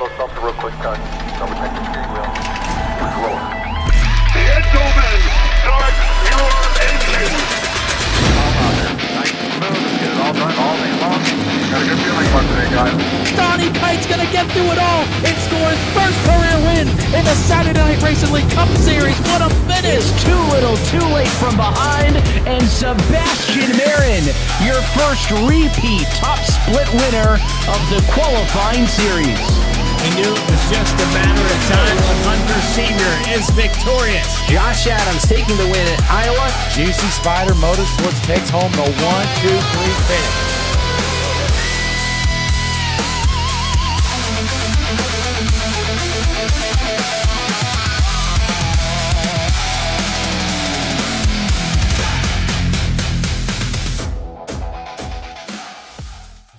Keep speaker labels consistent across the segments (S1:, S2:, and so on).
S1: both stop real quick, touch. Double check the steering wheel. Roll.
S2: Gentlemen, start your engines!
S1: Nice and smooth. Get it all done all day long. Got a good feeling about today, guys.
S3: Donnie Kite's gonna get through it all and score his first career win in the Saturday Night Racing League Cup Series. What a finish!
S4: It's too little, too late from behind, and Sebastian Marin, your first repeat top split winner of the qualifying series.
S5: He knew it was just a matter of time. Hunter Sr. is victorious.
S6: Josh Adams taking the win at Iowa.
S7: GC Spider Motorsports takes home the 1-2-3 finish.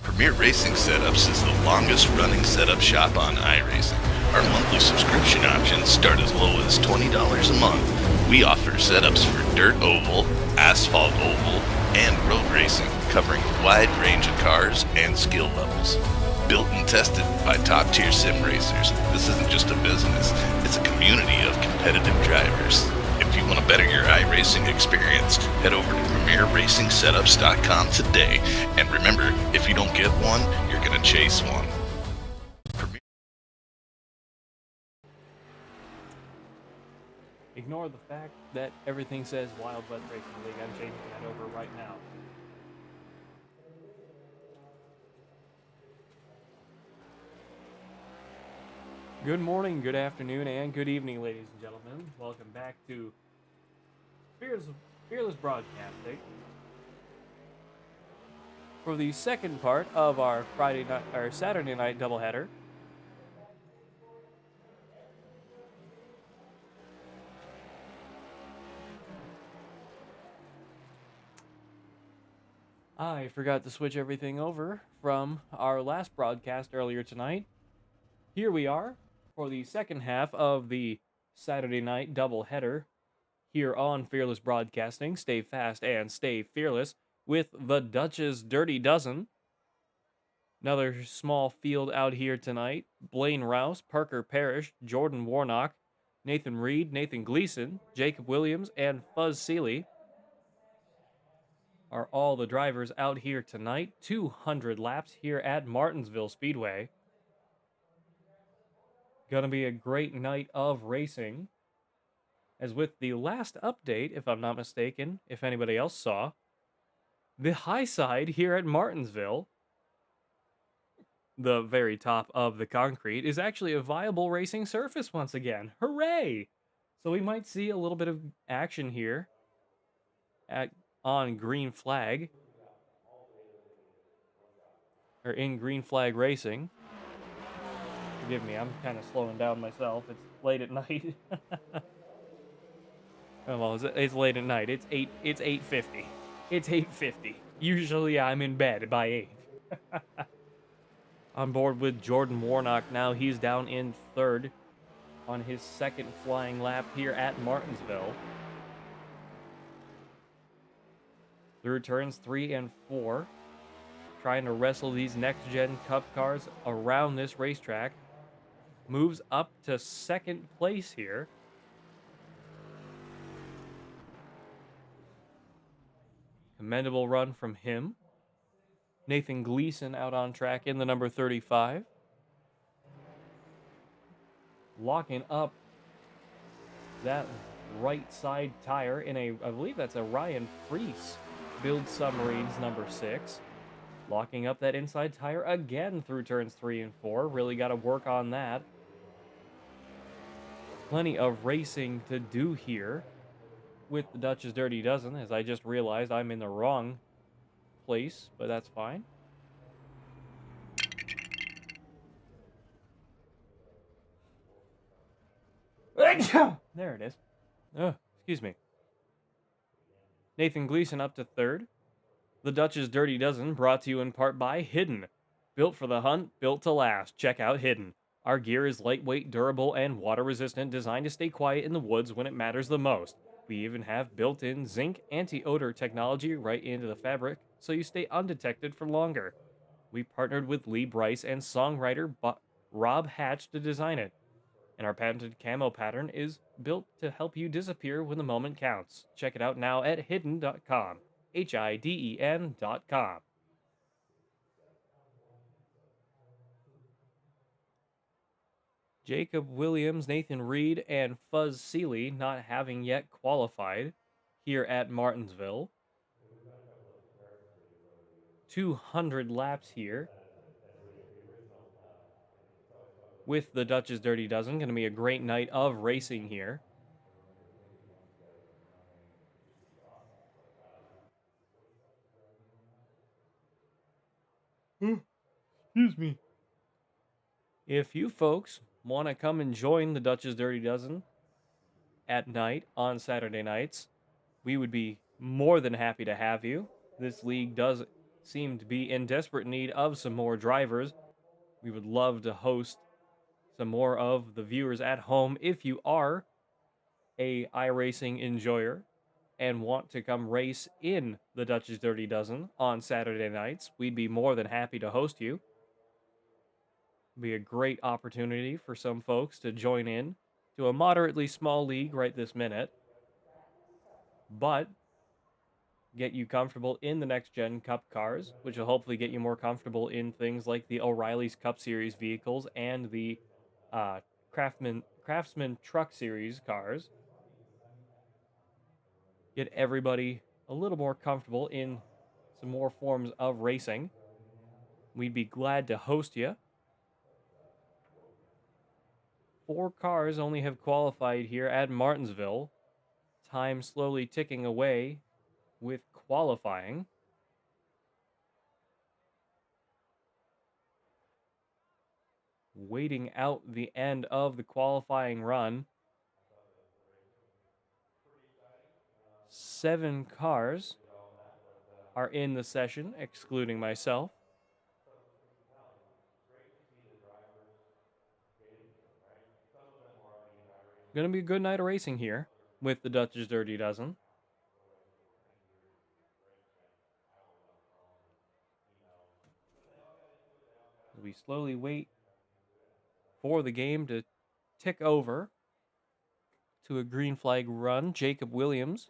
S8: Premier Racing Setups is the longest running setup shop on iRacing. Our monthly subscription options start as low as $20 a month. We offer setups for dirt oval, asphalt oval, and road racing, covering a wide range of cars and skill levels. Built and tested by top-tier sim racers, this isn't just a business, it's a community of competitive drivers. If you want to better your iRacing experience, head over to PremierRacingSetups.com today. And remember, if you don't get one, you're going to chase one.
S3: Ignore the fact that everything says Wild West Racing League. I'm changing that over right now. Good morning, good afternoon, and good evening, ladies and gentlemen. Welcome back to Fearless Broadcasting for the second part of our Saturday night doubleheader. I forgot to switch everything over from our last broadcast earlier tonight. Here we are for the second half of the Saturday night doubleheader here on Fearless Broadcasting. Stay fast and stay fearless with the Dutch's Dirty Dozen. Another small field out here tonight. Blaine Rouse, Parker Parrish, Jordan Warnock, Nathan Reed, Nathan Gleason, Jacob Williams, and Fuzz Seeley are all the drivers out here tonight. 200 laps here at Martinsville Speedway. Gonna be a great night of racing. As with the last update, if I'm not mistaken, if anybody else saw, the high side here at Martinsville, the very top of the concrete, is actually a viable racing surface once again. Hooray! So we might see a little bit of action here on Green Flag, or in Green Flag Racing. Forgive me, I'm kind of slowing down myself. It's late at night. Oh, well, it's late at night. It's 8:50. It's 8:50. Usually I'm in bed by 8. On board with Jordan Warnock now. He's down in third on his second flying lap here at Martinsville. Through turns 3 and 4. Trying to wrestle these next-gen Cup cars around this racetrack. Moves up to second place here. Commendable run from him. Nathan Gleason out on track in the number 35. Locking up that right side tire in I believe that's a Ryan Preece Build Submarines number 6. Locking up that inside tire again through turns 3 and 4. Really got to work on that. Plenty of racing to do here with the Dutch's Dirty Dozen, as I just realized I'm in the wrong place, but that's fine. There it is. Excuse me. Nathan Gleason up to third. The Dutch's Dirty Dozen brought to you in part by Hidden. Built for the hunt, built to last. Check out Hidden. Our gear is lightweight, durable, and water-resistant, designed to stay quiet in the woods when it matters the most. We even have built-in zinc anti-odor technology right into the fabric, so you stay undetected for longer. We partnered with Lee Brice and songwriter Rob Hatch to design it, and our patented camo pattern is built to help you disappear when the moment counts. Check it out now at hidden.com, HIDEN.com. Jacob Williams, Nathan Reed, and Fuzz Seeley not having yet qualified here at Martinsville. 200 laps here with the Dutch's Dirty Dozen. Going to be a great night of racing here. Excuse me. If you folks want to come and join the Dutch's Dirty Dozen at night on Saturday nights, we would be more than happy to have you. This league does seem to be in desperate need of some more drivers. We would love to host some more of the viewers at home. If you are a iRacing enjoyer and want to come race in the Dutch's Dirty Dozen on Saturday nights, we'd be more than happy to host you. Be a great opportunity for some folks to join in to a moderately small league right this minute, but get you comfortable in the next gen Cup cars, which will hopefully get you more comfortable in things like the O'Reilly's Cup Series vehicles and the Craftsman Truck Series cars. Get everybody a little more comfortable in some more forms of racing. We'd be glad to host you. 4 cars only have qualified here at Martinsville. Time slowly ticking away with qualifying. Waiting out the end of the qualifying run. 7 cars are in the session, excluding myself. Going to be a good night of racing here with the Dutch's Dirty Dozen. We slowly wait for the game to tick over to a green flag run. Jacob Williams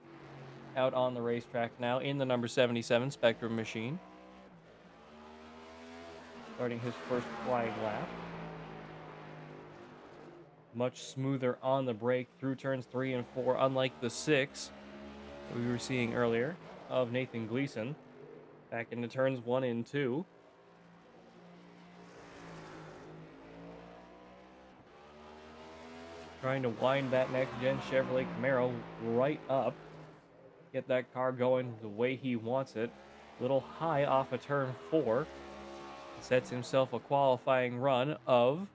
S3: out on the racetrack now in the number 77 Spectrum machine, starting his first flying lap. Much smoother on the brake through turns 3 and 4, unlike the 6 that we were seeing earlier of Nathan Gleason. Back into turns 1 and 2. Trying to wind that next-gen Chevrolet Camaro right up. Get that car going the way he wants it. Little high off of turn 4. Sets himself a qualifying run of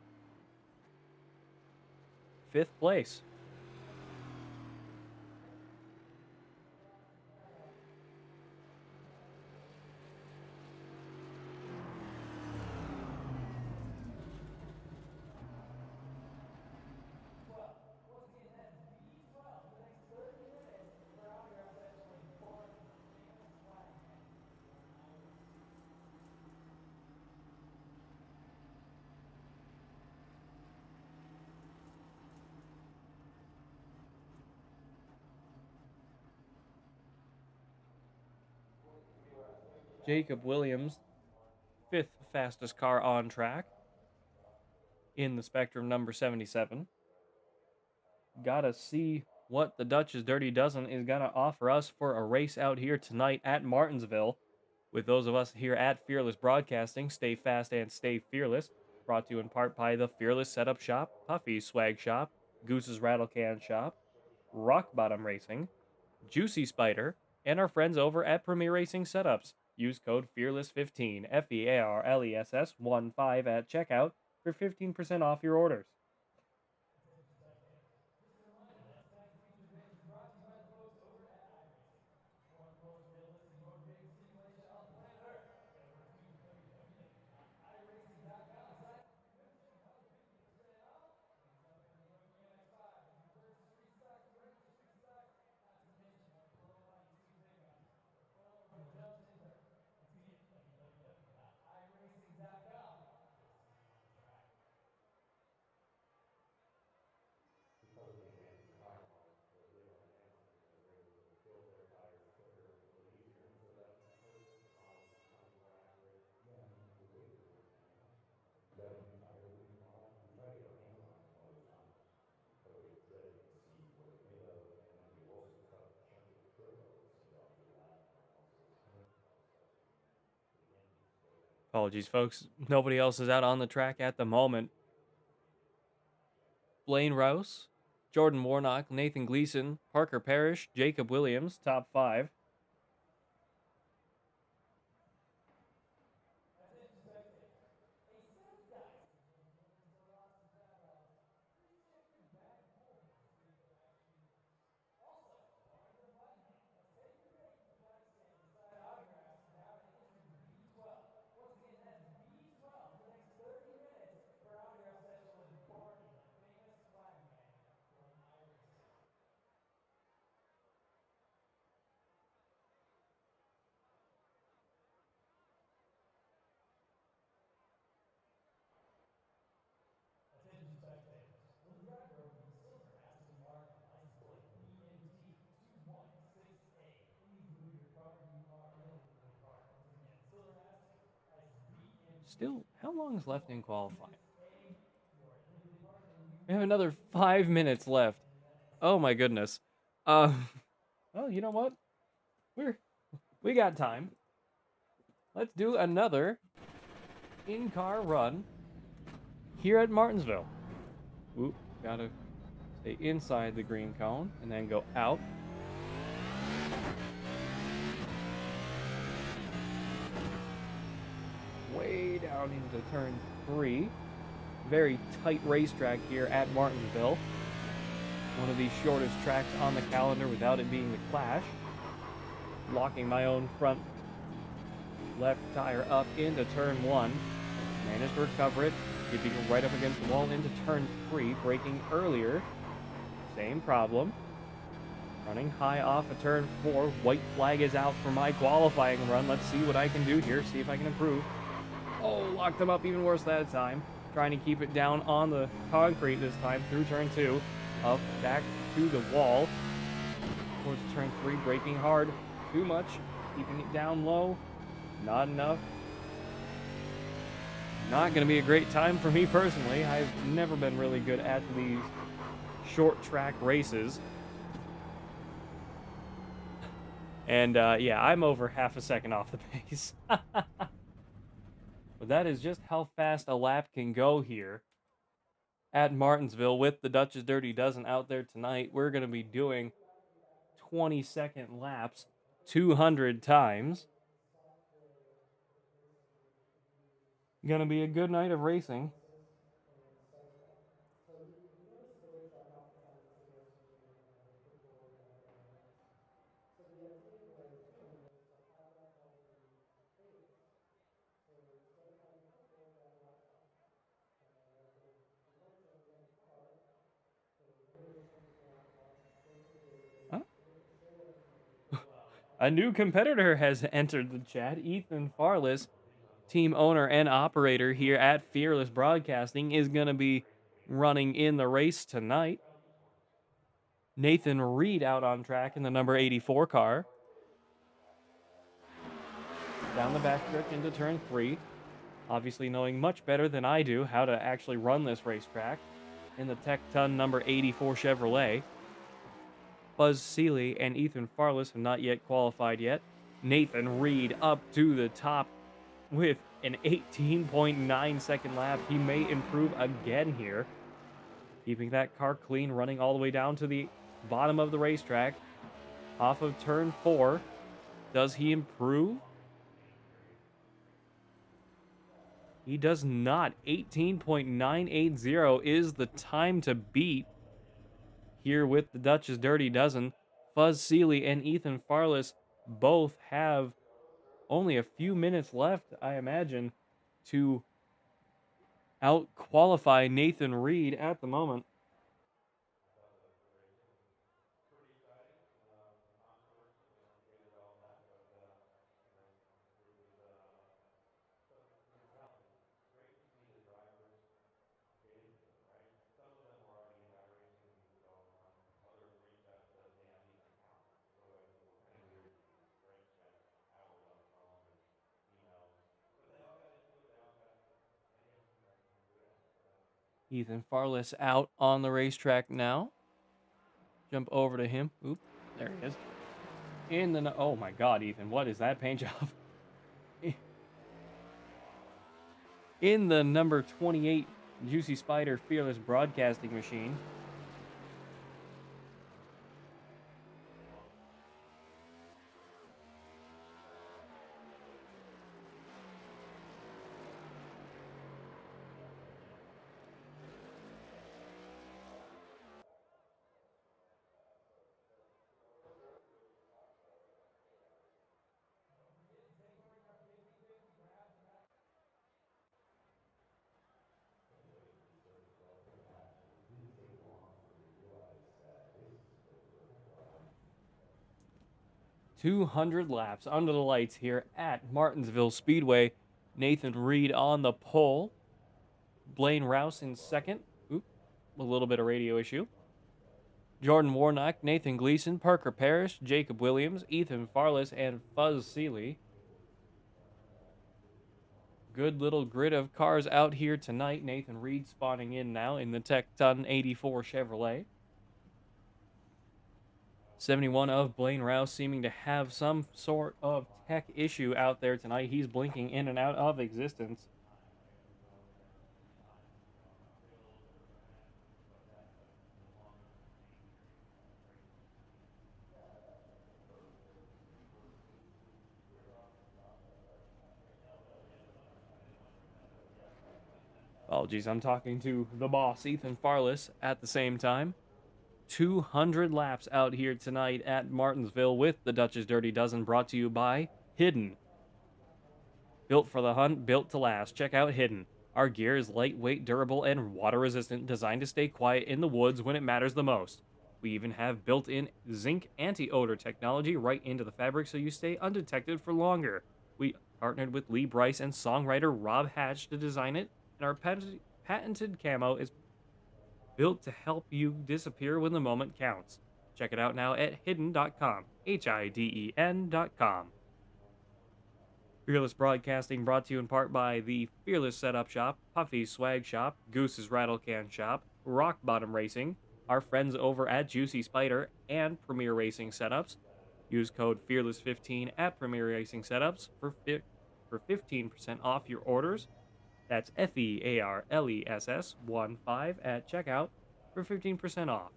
S3: 5th place. Jacob Williams, 5th fastest car on track in the Spectrum number 77. Gotta see what the Dutch's Dirty Dozen is gonna offer us for a race out here tonight at Martinsville. With those of us here at Fearless Broadcasting, stay fast and stay fearless. Brought to you in part by the Fearless Setup Shop, Puffy's Swag Shop, Goose's Rattlecan Shop, Rock Bottom Racing, Juicy Spider, and our friends over at Premier Racing Setups. Use code FEARLESS15, FEARLESS15 at checkout for 15% off your orders. Apologies, folks. Nobody else is out on the track at the moment. Blaine Rouse, Jordan Warnock, Nathan Gleason, Parker Parrish, Jacob Williams, top 5. Still, how long is left in qualifying? We have another 5 minutes left. Oh my goodness. Well, you know what? We got time. Let's do another in-car run here at Martinsville. Oop, gotta stay inside the green cone and then go out. Way down into turn 3. Very tight racetrack here at Martinsville. One of the shortest tracks on the calendar without it being the Clash. Locking my own front left tire up into turn 1. Managed to recover it, keeping it right up against the wall into turn 3. Braking earlier. Same problem. Running high off of turn 4. White flag is out for my qualifying run. Let's see what I can do here. See if I can improve. Oh, locked them up even worse that time. Trying to keep it down on the concrete this time through turn 2. Up, back to the wall. Towards turn 3, braking hard. Too much. Keeping it down low. Not enough. Not going to be a great time for me personally. I've never been really good at these short track races. And yeah, I'm over half a second off the pace. But that is just how fast a lap can go here at Martinsville with the Dutch's Dirty Dozen out there tonight. We're going to be doing 20-second laps 200 times. Going to be a good night of racing. A new competitor has entered the chat. Ethan Farless, team owner and operator here at Fearless Broadcasting, is going to be running in the race tonight. Nathan Reed out on track in the number 84 car. Down the backstretch into turn 3. Obviously knowing much better than I do how to actually run this racetrack in the Tecton number 84 Chevrolet. Buzz Seeley and Ethan Farless have not yet qualified yet. Nathan Reed up to the top with an 18.9 second lap. He may improve again here. Keeping that car clean, running all the way down to the bottom of the racetrack. Off of turn 4. Does he improve? He does not. 18.980 is the time to beat here with the Dutch's Dirty Dozen. Buzz Seeley and Ethan Farless both have only a few minutes left, I imagine, to out-qualify Nathan Reed at the moment. Ethan Farless out on the racetrack now. Jump over to him. Oop, there he is. Oh my God, Ethan, what is that paint job? in the number 28 Juicy Spider Fearless Broadcasting Machine. .200 laps under the lights here at Martinsville Speedway. Nathan Reed on the pole. Blaine Rouse in second. Oop, a little bit of radio issue. Jordan Warnock, Nathan Gleason, Parker Parrish, Jacob Williams, Ethan Farless, and Fuzz Seeley. Good little grid of cars out here tonight. Nathan Reed spawning in now in the Tecton 84 Chevrolet. 71 of Blaine Rouse seeming to have some sort of tech issue out there tonight. He's blinking in and out of existence. Apologies, I'm talking to the boss, Ethan Farless, at the same time. 200 laps out here tonight at Martinsville with the Dutch's Dirty Dozen, brought to you by Hidden. Built for the hunt, built to last. Check out Hidden. Our gear is lightweight, durable, and water-resistant, designed to stay quiet in the woods when it matters the most. We even have built-in zinc anti-odor technology right into the fabric so you stay undetected for longer. We partnered with Lee Bryce and songwriter Rob Hatch to design it, and our patented camo is built to help you disappear when the moment counts. Check it out now at hidden.com, HIDEN.com. Fearless Broadcasting brought to you in part by the Fearless Setup Shop, Puffy's Swag Shop, Goose's Rattlecan Shop, Rock Bottom Racing, our friends over at Juicy Spider, and Premier Racing Setups. Use code FEARLESS15 at Premier Racing Setups for 15% off your orders. That's FEARLESS 15 at checkout for 15% off.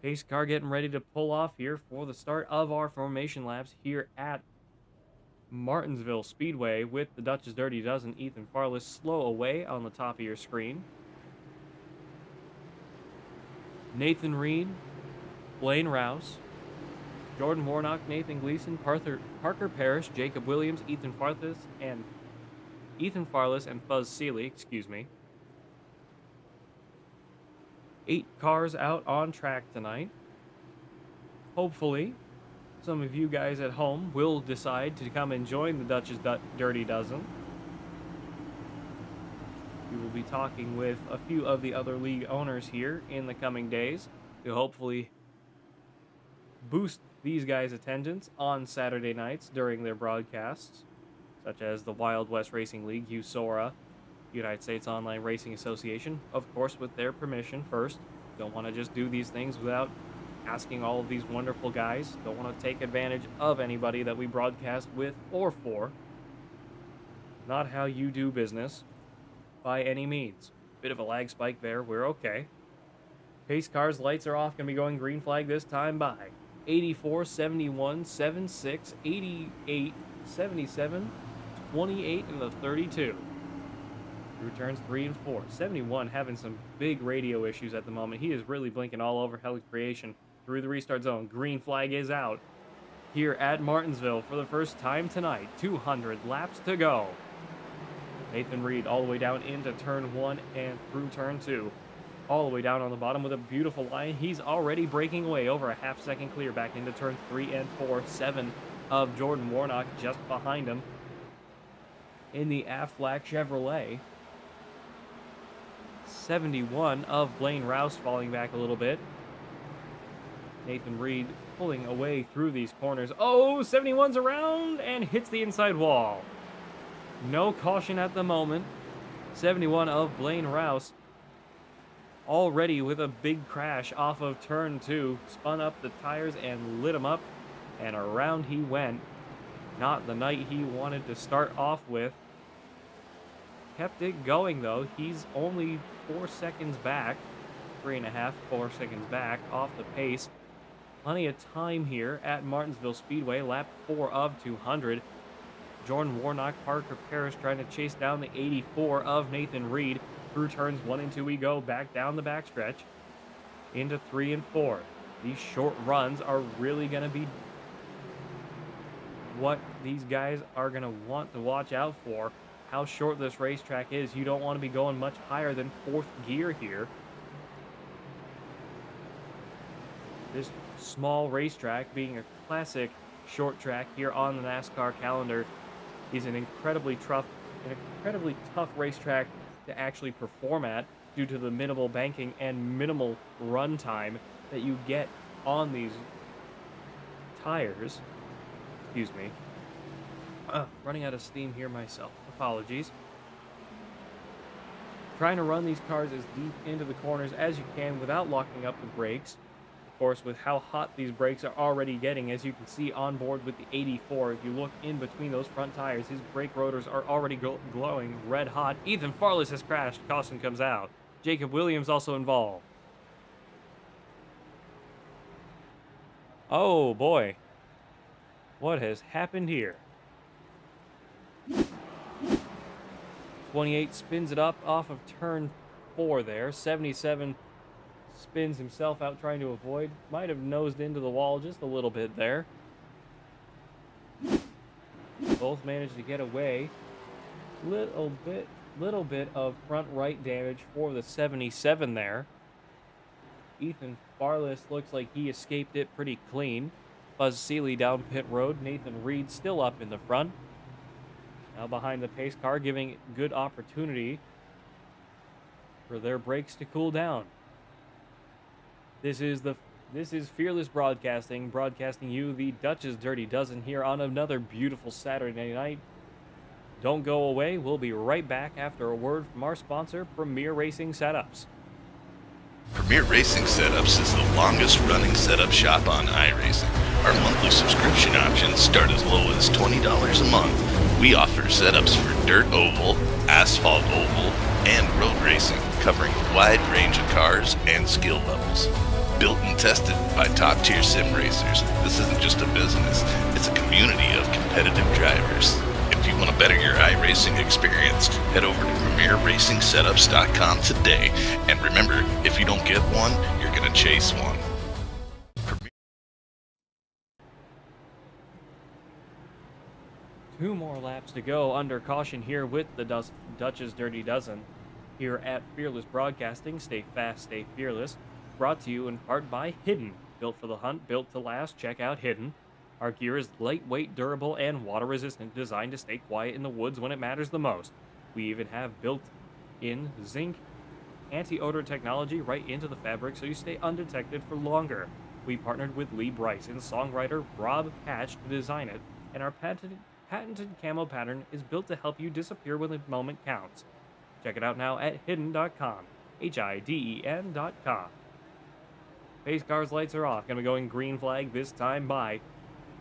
S3: Pace car getting ready to pull off here for the start of our formation laps here at Martinsville Speedway with the Dutch's Dirty Dozen, Ethan Farless, slow away on the top of your screen. Nathan Reed, Blaine Rouse, Jordan Warnock, Nathan Gleason, Parker Parrish, Jacob Williams, Ethan Farless, and Fuzz Seeley, excuse me. 8 cars out on track tonight. Hopefully, some of you guys at home will decide to come and join the Dutch's Dirty Dozen. We will be talking with a few of the other league owners here in the coming days to hopefully boost these guys' attendance on Saturday nights during their broadcasts, such as the Wild West Racing League, USORA, United States Online Racing Association, of course with their permission first. Don't want to just do these things without asking all of these wonderful guys. Don't want to take advantage of anybody that we broadcast with or for. Not how you do business, by any means. Bit of a lag spike there, we're okay. Pace cars, lights are off, going to be going green flag this time by 84, 71, 76, 88, 77, 28, and the 32. Returns 3 and 4. 71 having some big radio issues at the moment. He is really blinking all over Hell Creation through the restart zone. Green flag is out here at Martinsville for the first time tonight. 200 laps to go. Nathan Reed all the way down into turn 1 and through turn 2. All the way down on the bottom with a beautiful line. He's already breaking away over a half-second clear back into turn 3 and 4. 7 of Jordan Warnock just behind him in the Aflac Chevrolet. 71 of Blaine Rouse falling back a little bit. Nathan Reed pulling away through these corners. Oh, 71's around and hits the inside wall. No caution at the moment. 71 of Blaine Rouse already with a big crash off of turn 2. Spun up the tires and lit him up, and around he went. Not the night he wanted to start off with. Kept it going, though. He's only 4 seconds back. 3.5, 4 seconds back off the pace. Plenty of time here at Martinsville Speedway. Lap 4 of 200. Jordan Warnock, Parker Parrish trying to chase down the 84 of Nathan Reed. Through turns 1 and 2 we go. Back down the backstretch. Into 3 and 4. These short runs are really going to be what these guys are going to want to watch out for. How short this racetrack is. You don't want to be going much higher than 4th gear here. This small racetrack, being a classic short track here on the NASCAR calendar, is an incredibly tough racetrack to actually perform at due to the minimal banking and minimal run time that you get on these tires. Excuse me. Running out of steam here myself. Apologies. Trying to run these cars as deep into the corners as you can without locking up the brakes. Of course, with how hot these brakes are already getting, as you can see on board with the 84, if you look in between those front tires, his brake rotors are already glowing red hot. Ethan Farless has crashed. Caution comes out. Jacob Williams also involved. Oh boy. What has happened here? 28 spins it up off of turn 4 there. 77 spins himself out trying to avoid. Might have nosed into the wall just a little bit there. Both managed to get away. Little bit of front right damage for the 77 there. Ethan Farless looks like he escaped it pretty clean. Buzz Seeley down pit road. Nathan Reed still up in the front. Now behind the pace car, giving good opportunity for their brakes to cool down. This is Fearless Broadcasting, broadcasting you the Dutch's Dirty Dozen here on another beautiful Saturday night. Don't go away. We'll be right back after a word from our sponsor, Premier Racing Setups.
S8: Premier Racing Setups is the longest running setup shop on iRacing. Our monthly subscription options start as low as $20 a month. We offer setups for dirt oval, asphalt oval, and road racing, covering a wide range of cars and skill levels. Built and tested by top-tier sim racers, this isn't just a business, it's a community of competitive drivers. If you want to better your iRacing experience, head over to PremierRacingSetups.com today. And remember, if you don't get one, you're going to chase one.
S3: Two more laps to go under caution here with the Dutch's Dirty Dozen here at Fearless Broadcasting. Stay fast, stay fearless. Brought to you in part by Hidden. Built for the hunt, built to last. Check out Hidden. Our gear is lightweight, durable, and water-resistant, designed to stay quiet in the woods when it matters the most. We even have built-in zinc anti-odor technology right into the fabric so you stay undetected for longer. We partnered with Lee Brice and songwriter Rob Hatch to design it, and our patented camo pattern is built to help you disappear when the moment counts. Check it out now at hidden.com, HIDEN.com. Pace car's lights are off. Going to be going green flag this time by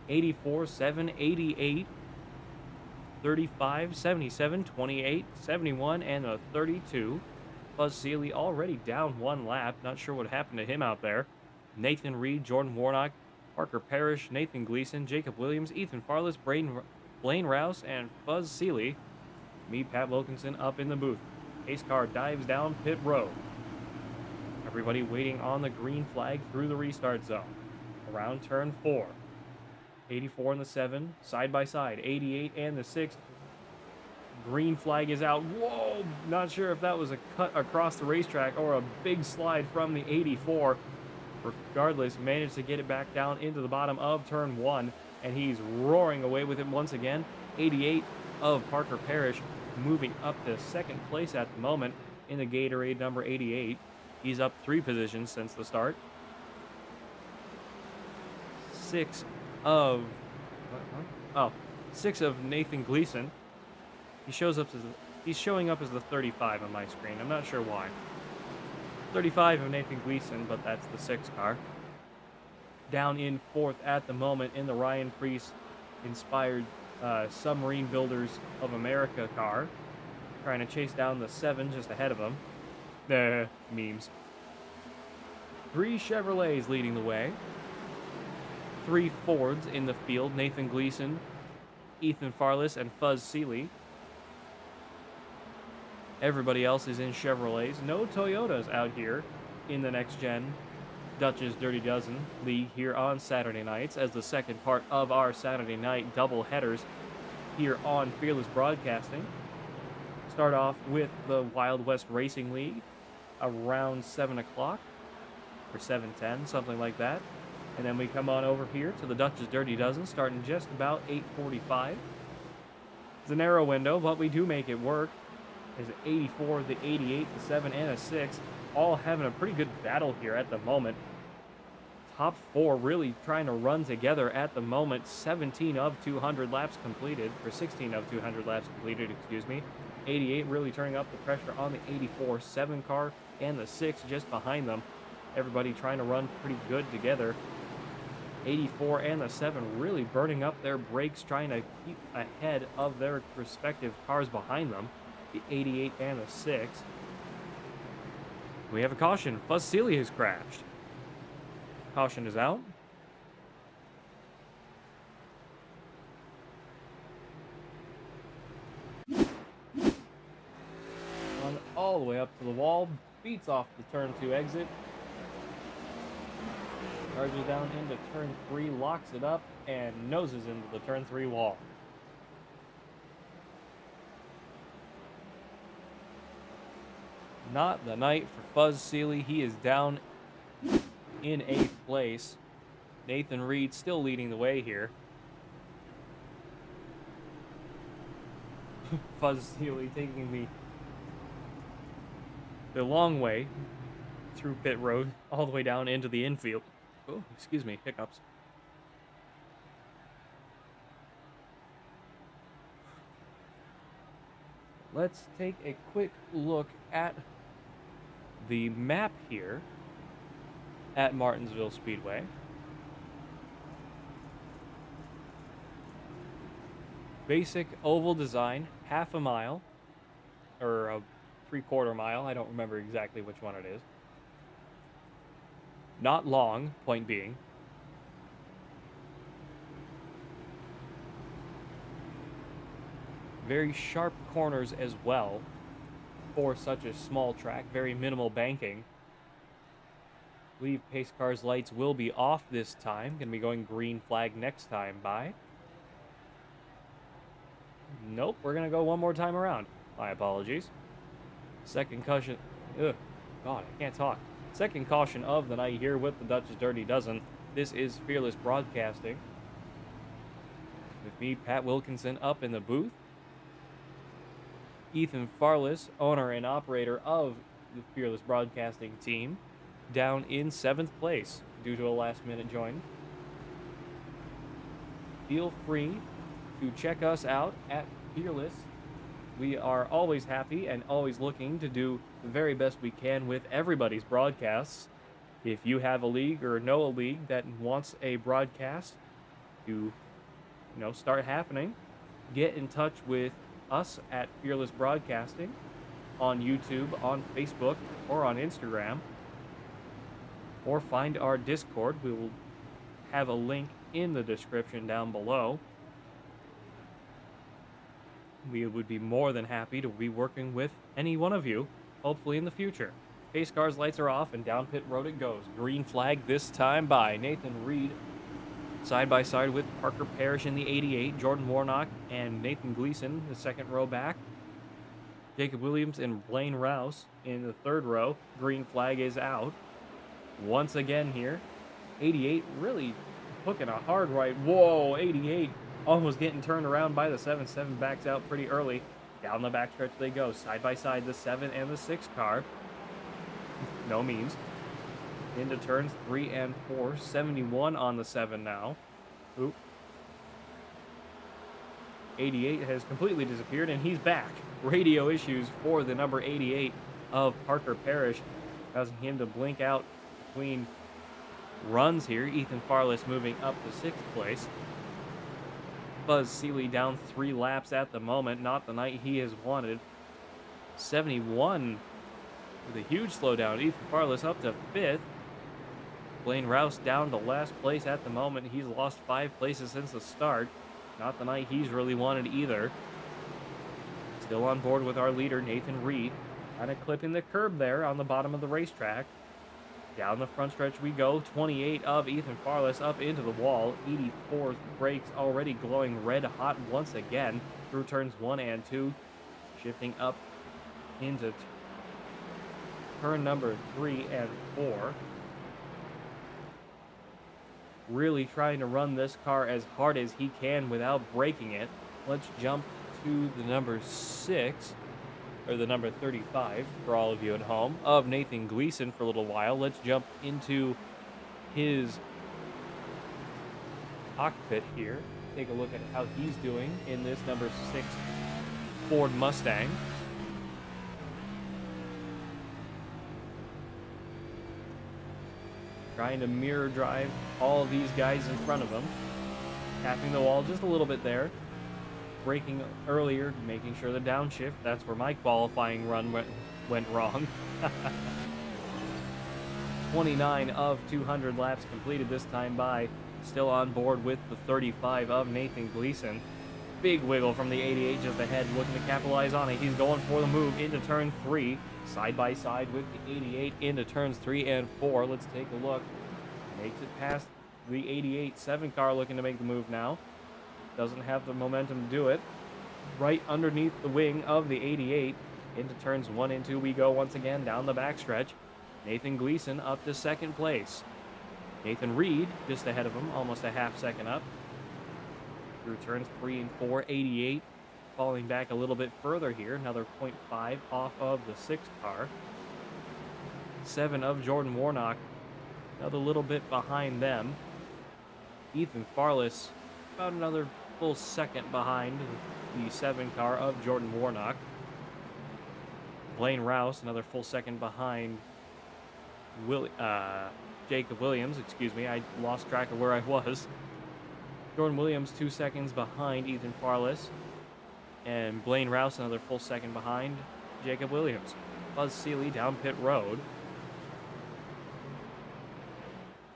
S3: 84, 7, 88, 35, 77, 28, 71, and a 32. Buzz Seeley already down one lap. Not sure what happened to him out there. Nathan Reed, Jordan Warnock, Parker Parrish, Nathan Gleason, Jacob Williams, Ethan Farless, Blaine Rouse, and Buzz Seeley. Me, Pat Wilkinson, up in the booth. Pace car dives down pit road. Everybody waiting on the green flag through the restart zone. Around turn 4. 84 and the 7, side by side. 88 and the 6. Green flag is out. Whoa! Not sure if that was a cut across the racetrack or a big slide from the 84. Regardless, managed to get it back down into the bottom of turn 1, and he's roaring away with it once again. 88 of Parker Parrish moving up to second place at the moment in the Gatorade number 88. He's up 3 positions since the start. 6 of Nathan Gleason. He's showing up as the 35 on my screen. I'm not sure why. 35 of Nathan Gleason, but that's the 6 car. Down in 4th at the moment in the Ryan Preece inspired Submarine Builders of America car, trying to chase down the 7 just ahead of him. Memes. 3 Chevrolets leading the way. 3 Fords in the field. Nathan Gleason, Ethan Farless, and Fuzz Seeley. Everybody else is in Chevrolets. No Toyotas out here in the next gen Dutch's Dirty Dozen League here on Saturday nights, as the second part of our Saturday night double headers here on Fearless Broadcasting. Start off with the Wild West Racing League around 7 o'clock, or 7:10, something like that. And then we come on over here to the Dutch's Dirty Dozen, starting just about 8:45. It's a narrow window, but we do make it work. There's an 84, the 88, the 7, and a 6, all having a pretty good battle here at the moment. Top 4 really trying to run together at the moment. 17 of 200 laps completed, or 16 of 200 laps completed, excuse me. 88 really turning up the pressure on the 84 7 car, and the 6 just behind them. Everybody trying to run pretty good together. 84 and the 7 really burning up their brakes, trying to keep ahead of their respective cars behind them. The 88 and the 6. We have a caution. Fuzz Seeley has crashed. Caution is out. Run all the way up to the wall. Beats off the turn 2 exit. Charges down into turn 3, locks it up, and noses into the turn 3 wall. Not the night for Fuzz Seeley. He is down in 8th place. Nathan Reed still leading the way here. Fuzz Seeley taking the long way through pit road all the way down into the infield. Oh, excuse me, hiccups. Let's take a quick look at the map here at Martinsville Speedway. Basic oval design, half a mile, or a 3/4 mile. I don't remember exactly which one it is. Not long, point being. Very sharp corners as well for such a small track. Very minimal banking. I believe pace car's lights will be off this time. Gonna be going green flag next time by. Nope, we're gonna go one more time around. My apologies. Second caution. Ugh, God, I can't talk. Second caution of the night here with the Dutch's Dirty Dozen. This is Fearless Broadcasting. With me, Pat Wilkinson, up in the booth. Ethan Farless, owner and operator of the Fearless Broadcasting team, down in 7th place due to a last-minute join. Feel free to check us out at Fearless. We are always happy and always looking to do the very best we can with everybody's broadcasts. If you have a league or know a league that wants a broadcast to, start happening, get in touch with us at Fearless Broadcasting on YouTube, on Facebook, or on Instagram, or find our Discord. We will have a link in the description down below. We would be more than happy to be working with any one of you, hopefully in the future. Pace car's lights are off, and down pit road it goes. Green flag this time by Nathan Reed, side by side with Parker Parrish in the 88, Jordan Warnock and Nathan Gleason, the second row back. Jacob Williams and Blaine Rouse in the 3rd row. Green flag is out. Once again here, 88 really hooking a hard right. Whoa, 88 almost getting turned around by the 7. 7 backs out pretty early. Down the backstretch they go, side by side, the 7 and the 6 car. No means. Into turns 3 and 4. 71 on the 7 now. Oop. 88 has completely disappeared, and he's back. Radio issues for the number 88 of Parker Parrish, causing him to blink out between runs here. Ethan Farless moving up to 6th place. Buzz Seeley down 3 laps at the moment. Not the night he has wanted. 71 with a huge slowdown. Ethan Farless up to 5th. Blaine Rouse down to last place at the moment. He's lost 5 places since the start. Not the night he's really wanted either. Still on board with our leader, Nathan Reed. Kind of clipping the curb there on the bottom of the racetrack. Down the front stretch we go. 28 of Ethan Farless up into the wall. 84's brakes already glowing red hot once again. Through turns 1 and 2. Shifting up into turn number 3 and 4. Really trying to run this car as hard as he can without breaking it. Let's jump to the number 6, or the number 35 for all of you at home, of Nathan Gleason for a little while. Let's jump into his cockpit here. Take a look at how he's doing in this number 6 Ford Mustang. Trying to mirror drive all of these guys in front of him. Tapping the wall just a little bit there. Braking earlier, making sure the downshift. That's where my qualifying run went wrong. 29 of 200 laps completed this time by. Still on board with the 35 of Nathan Gleason. Big wiggle from the 88 just ahead, looking to capitalize on it. He's going for the move into turn 3. Side by side with the 88 into turns 3 and 4. Let's take a look. Makes it past the 88 7 car, looking to make the move now. Doesn't have the momentum to do it. Right underneath the wing of the 88. Into turns 1 and 2 we go once again down the backstretch. Nathan Gleason up to 2nd place. Nathan Reed just ahead of him, almost a half second up. Through turns 3 and 4, 88 falling back a little bit further here. Another 0.5 off of the 6th car. 7 of Jordan Warnock, another little bit behind them. Ethan Farless, about another full second behind the 7 car of Jordan Warnock. Blaine Rouse, another full second behind Jacob Williams. Excuse me, I lost track of where I was. Jordan Williams 2 seconds behind Ethan Farless. And Blaine Rouse, another full second behind Jacob Williams. Buzz Seeley down pit road.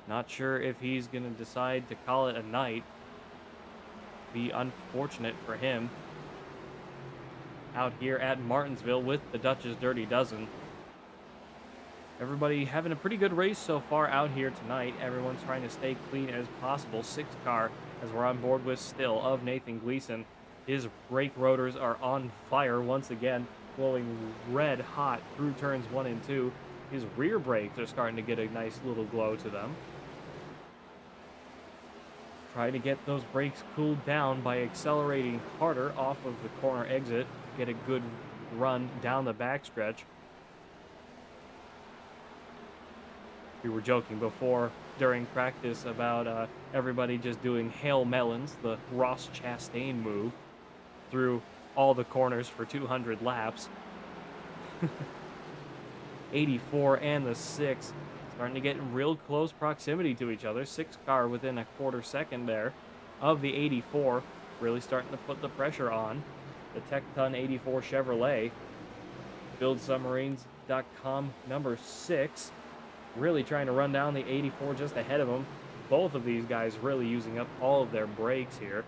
S3: Not sure if he's going to decide to call it a night. Be unfortunate for him. Out here at Martinsville with the Dutch's Dirty Dozen. Everybody having a pretty good race so far out here tonight. Everyone's trying to stay clean as possible. 6th car, as we're on board with still, of Nathan Gleason. His brake rotors are on fire once again, glowing red hot through turns 1 and 2. His rear brakes are starting to get a nice little glow to them. Trying to get those brakes cooled down by accelerating harder off of the corner exit. Get a good run down the backstretch. We were joking before during practice about everybody just doing Hail Melons, the Ross Chastain move, through all the corners for 200 laps. 84 and the 6 starting to get in real close proximity to each other. 6 car within a quarter second there of the 84, really starting to put the pressure on. The Tecton 84 Chevrolet. BuildSubmarines.com number 6. Really trying to run down the 84 just ahead of them. Both of these guys really using up all of their brakes here.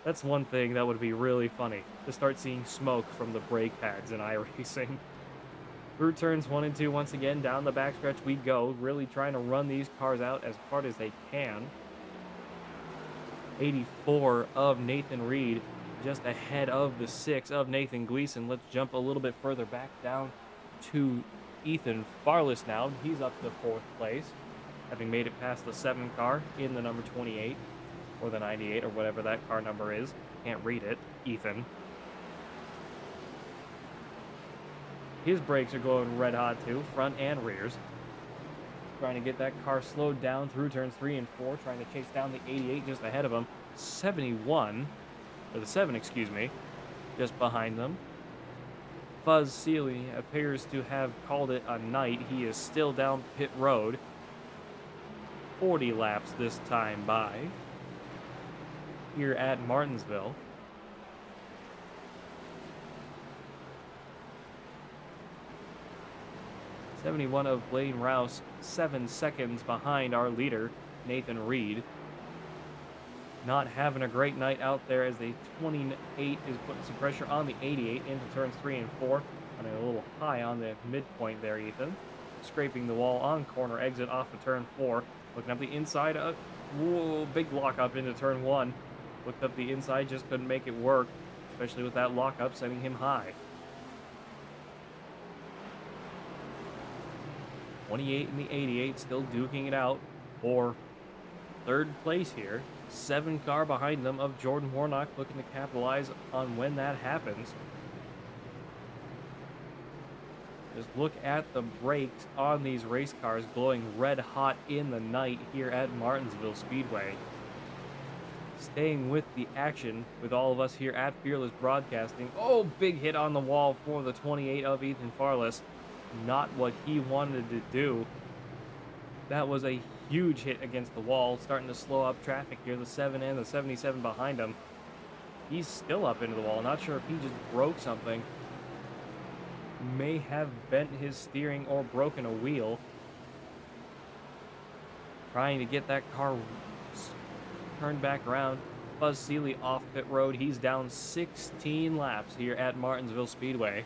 S3: That's one thing that would be really funny, to start seeing smoke from the brake pads in iRacing. Through turns 1 and 2, once again, down the backstretch we go, really trying to run these cars out as hard as they can. 84 of Nathan Reed, just ahead of the 6 of Nathan Gleason. Let's jump a little bit further back down to Ethan Farless now. He's up to 4th place, having made it past the 7 car in the number 28, or the 98, or whatever that car number is. Can't read it. Ethan. His brakes are going red hot too, front and rears. Trying to get that car slowed down through turns 3 and 4, trying to chase down the 88 just ahead of him. 71, or the 7, excuse me, just behind them. Buzz Seeley appears to have called it a night. He is still down pit road. 40 laps this time by. here at Martinsville. '71 of Blaine Rouse, 7 seconds behind our leader, Nathan Reed. Not having a great night out there as the 28 is putting some pressure on the 88 into turns 3 and 4. Running a little high on the midpoint there, Ethan. Scraping the wall on corner exit off of turn 4. Looking up the inside. Whoa, big lockup into turn 1. Looked up the inside, just couldn't make it work. Especially with that lockup sending him high. 28 and the 88 still duking it out for third place here. 7 car behind them of Jordan Warnock, looking to capitalize on when that happens. Just look at the brakes on these race cars glowing red hot in the night here at Martinsville Speedway. Staying with the action with all of us here at Fearless Broadcasting. Oh, big hit on the wall for the 28 of Ethan Farless. Not what he wanted to do. That was a huge hit against the wall, starting to slow up traffic here. The 7 and the 77 behind him. He's still up into the wall. Not sure if he just broke something. May have bent his steering or broken a wheel. Trying to get that car turned back around. Buzz Seeley off pit road. He's down 16 laps here at Martinsville Speedway.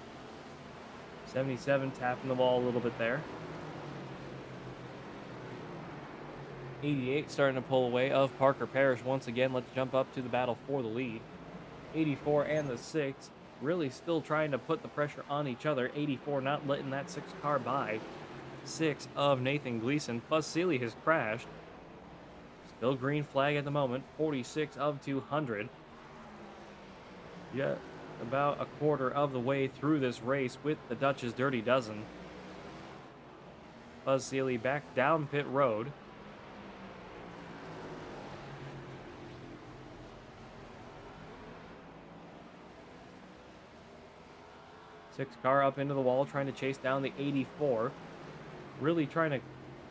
S3: 77 tapping the wall a little bit there. 88 starting to pull away of Parker Parrish once again. Let's jump up to the battle for the lead. 84 and the 6 really still trying to put the pressure on each other. 84 not letting that 6 car by. 6 of Nathan Gleason. Buzz Seeley has crashed. Still green flag at the moment. 46 of 200. Yeah. About a quarter of the way through this race with the Dutch's Dirty Dozen. Buzz Seeley back down pit road. Six car up into the wall, trying to chase down the 84. Really trying to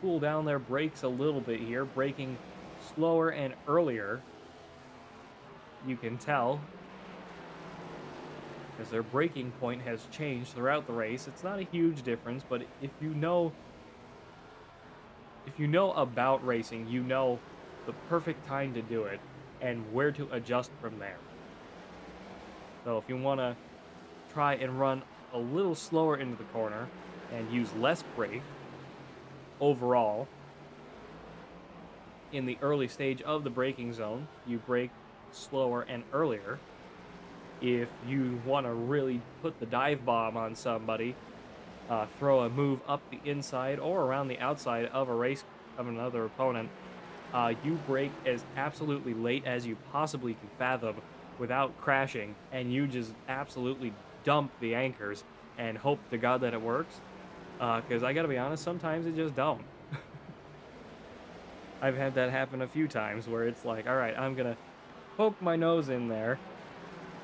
S3: cool down their brakes a little bit here. Braking slower and earlier. You can tell. Because their braking point has changed throughout the race. It's not a huge difference, but if you know about racing, you know the perfect time to do it and where to adjust from there. So if you want to try and run a little slower into the corner and use less brake overall in the early stage of the braking zone, you brake slower and earlier. If you want to really put the dive bomb on somebody, throw a move up the inside or around the outside of a race of another opponent, you brake as absolutely late as you possibly can fathom without crashing, and you just absolutely dump the anchors and hope to God that it works. Because I gotta be honest, sometimes it just don't. I've had that happen a few times where it's like, all right, I'm gonna poke my nose in there,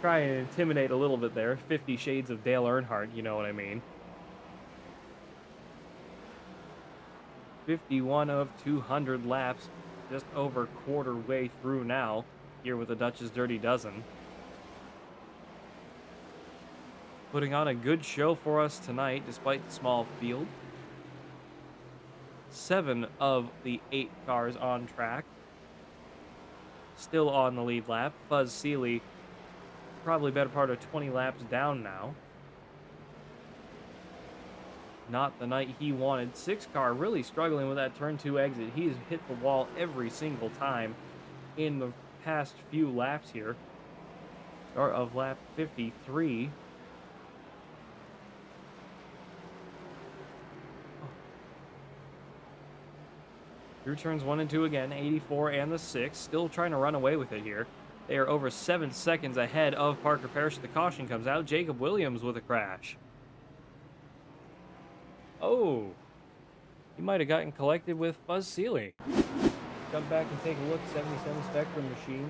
S3: try and intimidate a little bit there. 50 Shades of Dale Earnhardt, you know what I mean. 51 of 200 laps, just over quarter way through now, here with the Dutch's Dirty Dozen. Putting on a good show for us tonight, despite the small field. 7 of the 8 cars on track. Still on the lead lap. Buzz Seeley, probably better part of 20 laps down now. Not the night he wanted. 6 car really struggling with that turn 2 exit. He's hit the wall every single time in the past few laps here. Start of lap 53. Through turns 1 and 2 again, 84 and the 6, still trying to run away with it here. They are over 7 seconds ahead of Parker Parrish. The caution comes out. Jacob Williams with a crash. Oh, he might have gotten collected with Buzz Seeley. Jump back and take a look. 77 Spectrum machine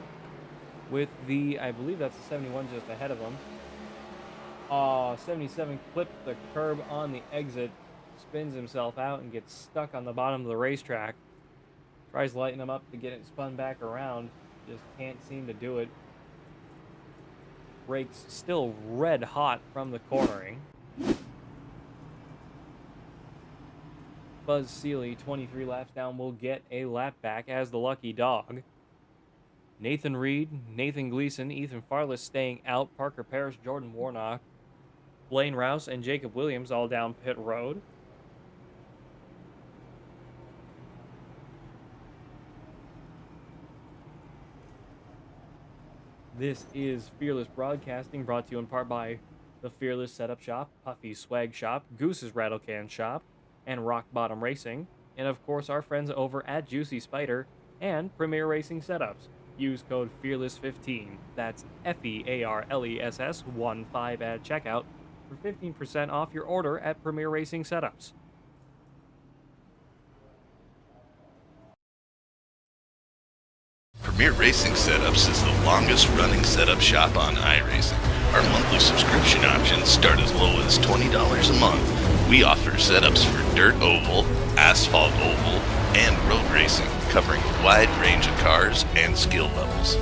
S3: with the, I believe that's the 71 just ahead of him. 77 clipped the curb on the exit, spins himself out and gets stuck on the bottom of the racetrack. Tries lighting him up to get it spun back around. Just can't seem to do it. Brakes still red hot from the cornering. Buzz Seeley, 23 laps down, will get a lap back as the lucky dog. Nathan Reed, Nathan Gleason, Ethan Farless staying out. Parker Parrish, Jordan Warnock, Blaine Rouse, and Jacob Williams all down pit road. This is Fearless Broadcasting, brought to you in part by the Fearless Setup Shop, Puffy Swag Shop, Goose's Rattlecan Shop, and Rock Bottom Racing, and of course our friends over at Juicy Spider and Premier Racing Setups. Use code FEARLESS15, that's FEARLESS 15 at checkout for 15% off your order at Premier Racing Setups.
S8: Premier Racing Setups is the longest running setup shop on iRacing. Our monthly subscription options start as low as $20 a month. We offer setups for dirt oval, asphalt oval, and road racing, covering a wide range of cars and skill levels.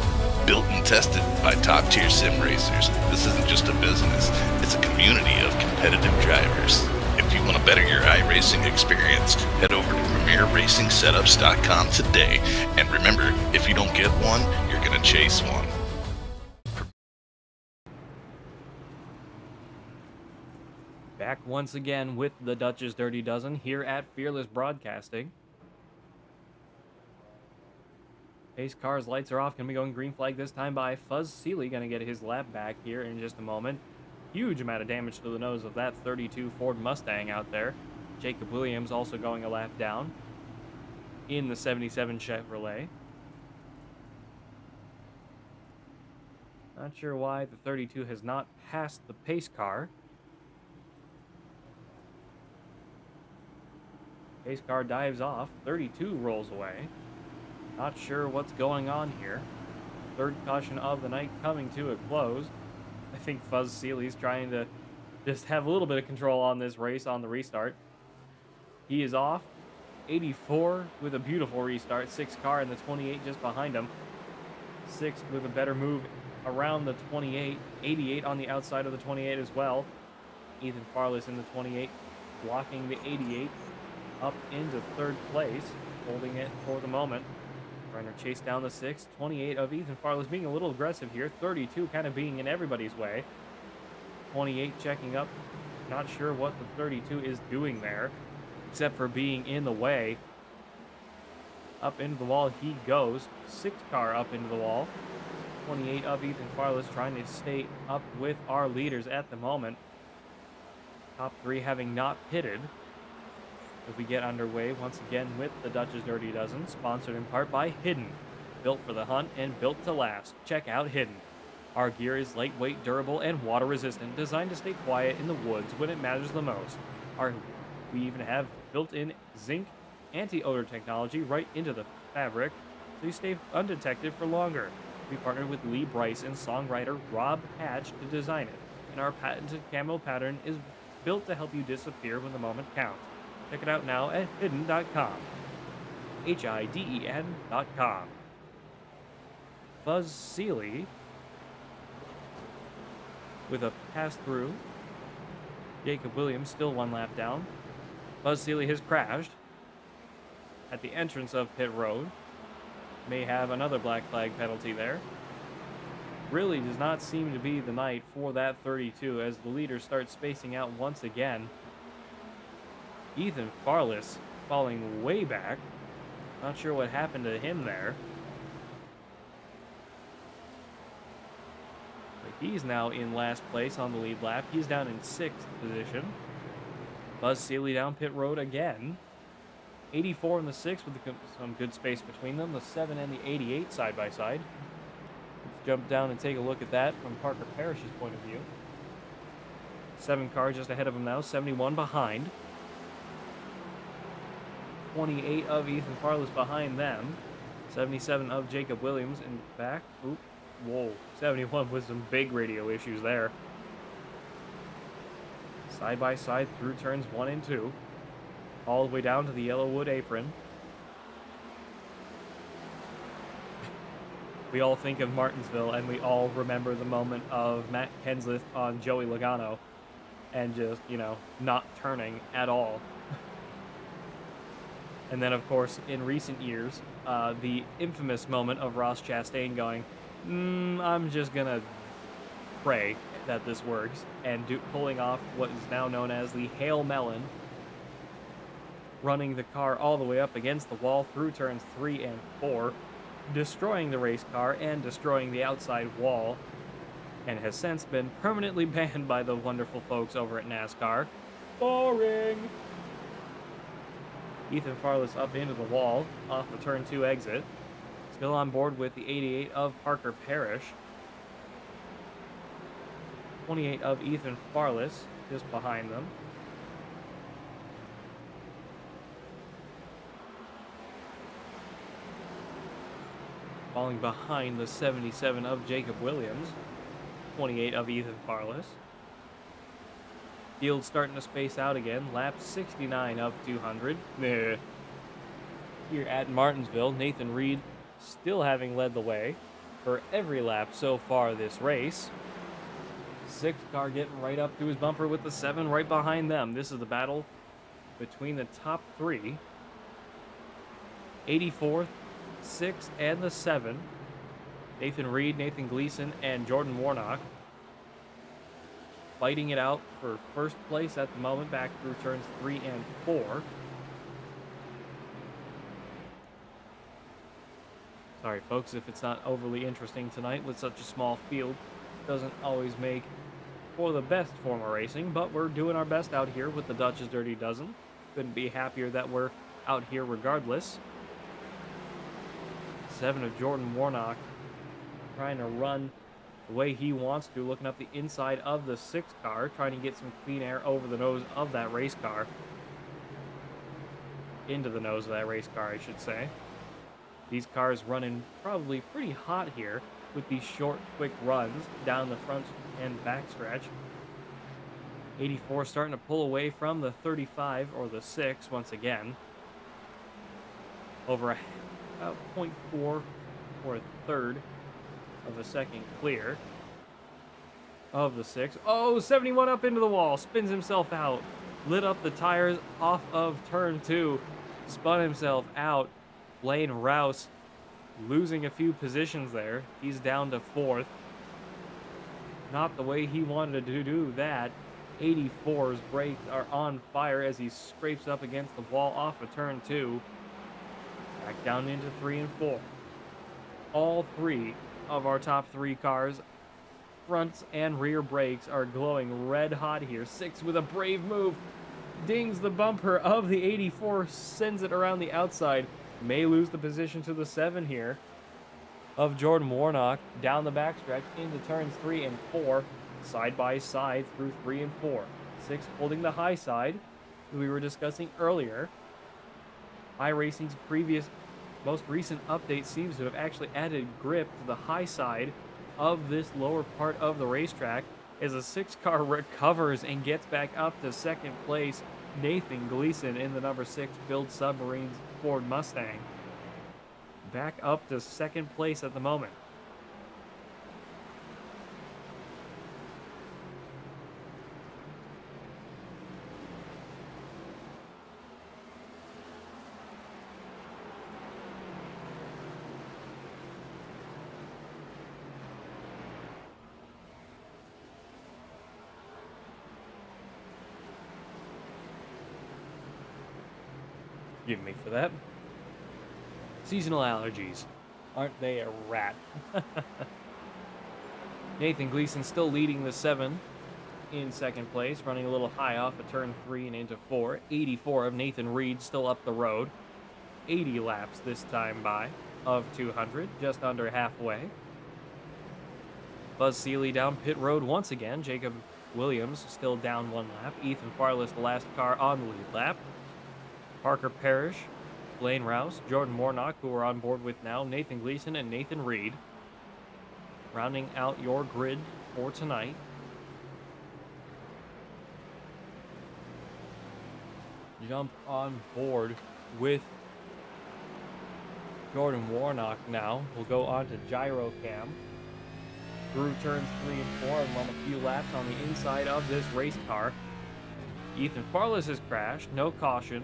S8: Built and tested by top-tier sim racers, this isn't just a business, it's a community of competitive drivers. If you want to better your iRacing experience, head over to PremierRacingSetups.com today. And remember, if you don't get one, you're going to chase one.
S3: Back once again with the Dutch's Dirty Dozen here at Fearless Broadcasting. Pace car's lights are off. Going to be going green flag this time by Fuzz Seeley. Going to get his lap back here in just a moment. Huge amount of damage to the nose of that 32 Ford Mustang out there. Jacob Williams also going a lap down in the 77 Chevrolet. Not sure why the 32 has not passed the pace car. Pace car dives off. 32 rolls away. Not sure what's going on here. Third caution of the night coming to a close. I think Fuzz Seeley's trying to just have a little bit of control on this race on the restart. He is off. 84 with a beautiful restart. 6 car in the 28 just behind him. 6 with a better move around the 28. 88 on the outside of the 28 as well. Ethan Farless in the 28, blocking the 88 up into third place, holding it for the moment. Trying to chase down the 6. 28 of Ethan Farless being a little aggressive here. 32 kind of being in everybody's way. 28 checking up. Not sure what the 32 is doing there, except for being in the way. Up into the wall he goes. 6 car up into the wall. 28 of Ethan Farless trying to stay up with our leaders at the moment. Top 3 having not pitted. As we get underway once again with the Dutch's Dirty Dozen, sponsored in part by Hidden. Built for the hunt and built to last. Check out Hidden. Our gear is lightweight, durable, and water resistant, designed to stay quiet in the woods when it matters the most. We even have built-in zinc anti-odor technology right into the fabric, so you stay undetected for longer. We partnered with Lee Bryce and songwriter Rob Hatch to design it, and our patented camo pattern is built to help you disappear when the moment counts. Check it out now at hidden.com. HIDEN.com. Fuzz Seeley with a pass through. Jacob Williams still 1 lap down. Fuzz Seeley has crashed at the entrance of pit road. May have another black flag penalty there. Really does not seem to be the night for that 32 as the leaders start spacing out once again. Ethan Farless falling way back. Not sure what happened to him there. But he's now in last place on the lead lap. He's down in 6th position. Buzz Seeley down pit road again. 84 in the 6 with some good space between them. The 7 and the 88 side by side. Let's jump down and take a look at that from Parker Parrish's point of view. 7 car just ahead of him now. 71 behind. 28 of Ethan Farless behind them. 77 of Jacob Williams in back. Oop. Whoa. 71 with some big radio issues there. Side by side through turns 1 and 2. All the way down to the Yellowwood apron. we all think of Martinsville, and we all remember the moment of Matt Kenseth on Joey Logano, and just, not turning at all. And then, of course, in recent years, the infamous moment of Ross Chastain going, I'm just gonna pray that this works, and pulling off what is now known as the Hail Melon, running the car all the way up against the wall through turns 3 and 4, destroying the race car and destroying the outside wall, and has since been permanently banned by the wonderful folks over at NASCAR. Boring! Ethan Farless up into the wall, off the turn 2 exit. Still on board with the 88 of Parker Parrish. 28 of Ethan Farless, just behind them. Falling behind the 77 of Jacob Williams. 28 of Ethan Farless. Field starting to space out again. Lap 69 of 200. Here at Martinsville, Nathan Reed still having led the way for every lap so far this race. 6 car getting right up to his bumper with the 7 right behind them. This is the battle between the top 3. 84th, 6, and the 7. Nathan Reed, Nathan Gleason, and Jordan Warnock fighting it out for first place at the moment, back through turns 3 and 4. Sorry, folks, if it's not overly interesting tonight with such a small field. Doesn't always make for the best form of racing, but we're doing our best out here with the Dutch's Dirty Dozen. Couldn't be happier that we're out here regardless. 7 of Jordan Warnock trying to run the way he wants to, looking up the inside of the 6 car, trying to get some clean air over the nose of that race car. Into the nose of that race car, I should say. These cars running probably pretty hot here with these short, quick runs down the front and back stretch. 84 starting to pull away from the 35 or the 6 once again. Over about 0.4 or a third of a second clear of the 6. Oh, 71 up into the wall, spins himself out, lit up the tires off of turn 2, spun himself out. Blaine Rouse losing a few positions there. He's down to 4th. Not the way he wanted to do that. 84's brakes are on fire as he scrapes up against the wall off of turn 2. Back down into 3 and 4. All 3 of our top 3 cars, fronts and rear brakes, are glowing red hot here. 6 with a brave move. Dings the bumper of the 84, sends it around the outside. May lose the position to the 7 here of Jordan Warnock down the backstretch into turns 3 and 4, side by side through 3 and 4. 6 holding the high side, we were discussing earlier. iRacing's most recent update seems to have actually added grip to the high side of this lower part of the racetrack as a 6 car recovers and gets back up to second place. Nathan Gleason in the number 6 Build Submarines Ford Mustang. Back up to second place at the moment. Give me for that. Seasonal allergies. Aren't they a rat? Nathan Gleason still leading the 7 in second place, running a little high off of turn 3 and into 4. 84 of Nathan Reed still up the road. 80 laps this time by of 200, just under halfway. Buzz Seeley down pit road once again. Jacob Williams still down 1 lap. Ethan Farless, the last car on the lead lap. Parker Parrish, Blaine Rouse, Jordan Warnock, who we're on board with now, Nathan Gleason, and Nathan Reed. Rounding out your grid for tonight. Jump on board with Jordan Warnock now will go on to gyro cam through turns 3 and 4 and run a few laps on the inside of this race car. Ethan Farless has crashed, no caution.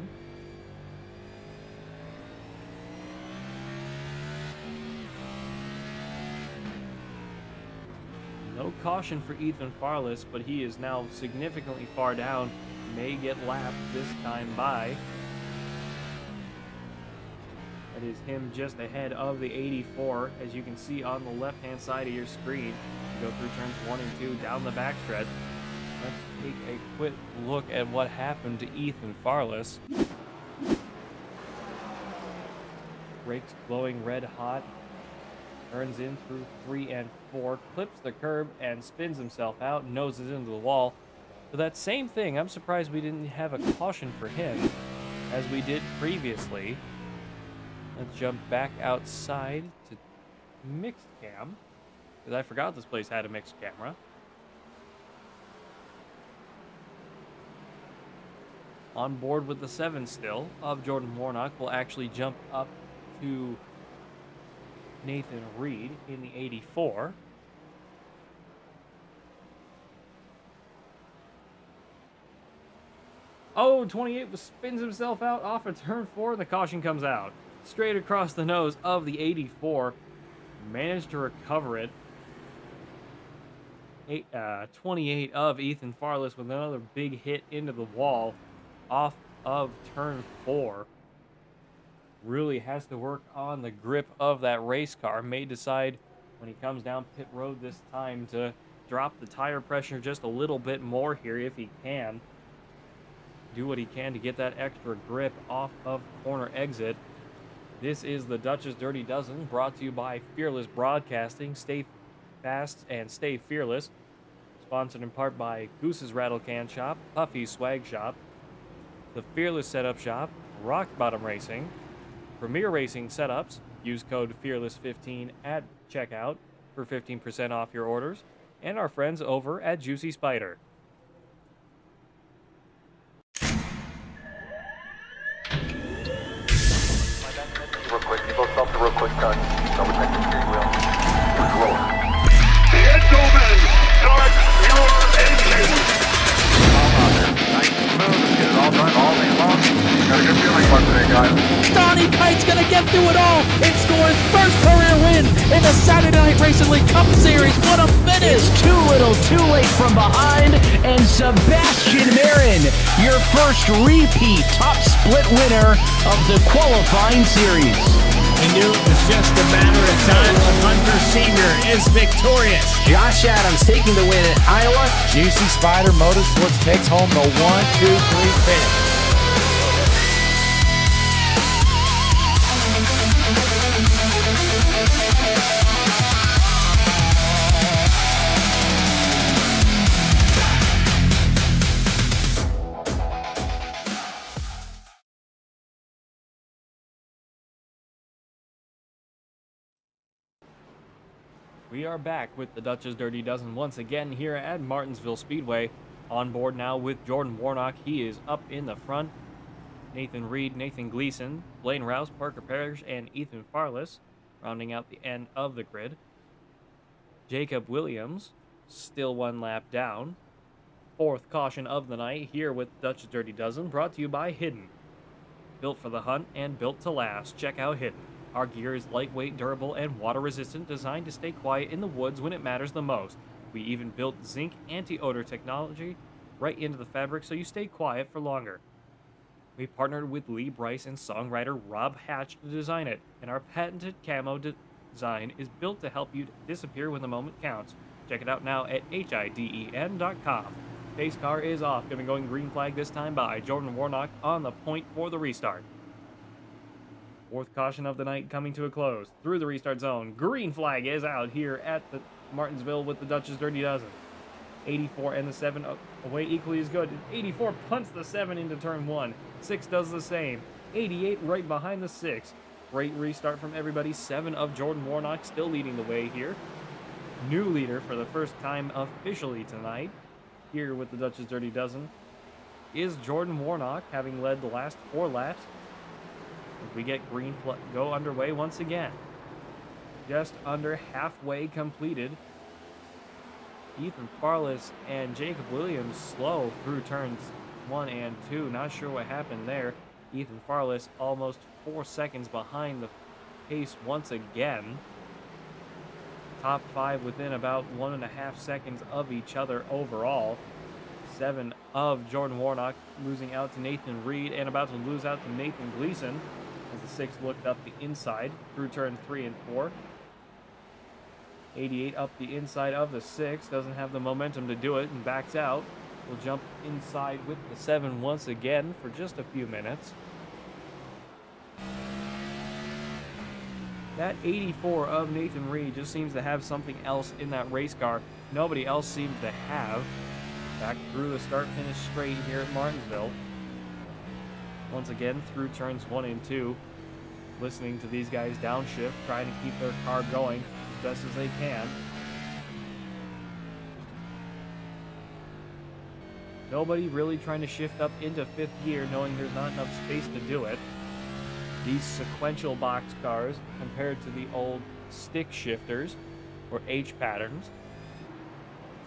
S3: No caution for Ethan Farless, but he is now significantly far down. May get lapped this time by. That is him just ahead of the 84, as you can see on the left-hand side of your screen. You go through turns 1 and 2 down the backstretch. Let's take a quick look at what happened to Ethan Farless. Brakes glowing red hot. Turns in through 3 and 4, clips the curb and spins himself out, noses into the wall. So that same thing, I'm surprised we didn't have a caution for him as we did previously. Let's jump back outside to mixed cam, because I forgot this place had a mixed camera. On board with the 7 still of Jordan Warnock, will actually jump up to Nathan Reed in the 84. Oh, 28 spins himself out off of turn 4. The caution comes out. Straight across the nose of the 84. Managed to recover it. 28 of Ethan Farless with another big hit into the wall off of turn 4. Really has to work on the grip of that race car. May decide when he comes down pit road this time to drop the tire pressure just a little bit more here if he can. Do what he can to get that extra grip off of corner exit. This is the Dutch's Dirty Dozen, brought to you by Fearless Broadcasting. Stay fast and stay fearless. Sponsored in part by Goose's Rattlecan Shop, Puffy's Swag Shop, the Fearless Setup Shop, Rock Bottom Racing, Premier Racing Setups. Use code FEARLESS15 at checkout for 15% off your orders, and our friends over at Juicy Spider.
S1: Real quick, you both stop real quick, double check the steering wheel.
S2: Gentlemen, start your engines.
S1: Nice and smooth, get it all done all day long. Got a good feeling about today, guys.
S4: Donnie Kite's gonna get through it all and score his first career win in the Saturday Night Racing League Cup Series. What a finish! Too little, too late from behind, and Sebastian Marin, your first repeat top split winner of the qualifying series.
S5: We knew it was just a matter of time. Hunter Sr. is victorious.
S6: Josh Adams taking the win at Iowa.
S7: Juicy Spider Motorsports takes home the 1, 2, 3 finish.
S3: We are back with the Dutch's Dirty Dozen once again here at Martinsville Speedway. On board now with Jordan Warnock. He is up in the front. Nathan Reed, Nathan Gleason, Blaine Rouse, Parker Parrish, and Ethan Farless rounding out the end of the grid. Jacob Williams still 1 lap down. 4th caution of the night here with Dutch's Dirty Dozen, brought to you by Hidden. Built for the hunt and built to last. Check out Hidden. Our gear is lightweight, durable, and water-resistant, designed to stay quiet in the woods when it matters the most. We even built zinc anti-odor technology right into the fabric so you stay quiet for longer. We partnered with Lee Bryce and songwriter Rob Hatch to design it, and our patented camo design is built to help you disappear when the moment counts. Check it out now at HIDEN.com. Pace car is off, going green flag this time by Jordan Warnock on the point for the restart. 4th caution of the night coming to a close. Through the restart zone, green flag is out here at the Martinsville with the Dutch's Dirty Dozen. 84 and the 7 away equally as good. 84 punts the 7 into turn 1. 6 does the same. 88 right behind the 6. Great restart from everybody. 7 of Jordan Warnock still leading the way here. New leader for the first time officially tonight here with the Dutch's Dirty Dozen is Jordan Warnock, having led the last 4 laps. as we get go underway once again. Just under halfway completed. Ethan Farless and Jacob Williams slow through turns 1 and 2. Not sure what happened there. Ethan Farless almost 4 seconds behind the pace once again. Top 5 within about 1.5 seconds of each other overall. 7 of Jordan Warnock losing out to Nathan Reed and about to lose out to Nathan Gleason as the 6 looked up the inside through turn 3 and 4. 88 up the inside of the 6, doesn't have the momentum to do it and backs out. We'll jump inside with the 7 once again for just a few minutes. That 84 of Nathan Reed just seems to have something else in that race car nobody else seems to have. Back through the start-finish straight here at Martinsville. Once again through turns 1 and 2. Listening to these guys downshift, trying to keep their car going as best as they can. Nobody really trying to shift up into 5th gear, knowing there's not enough space to do it. These sequential box cars compared to the old stick shifters or H patterns,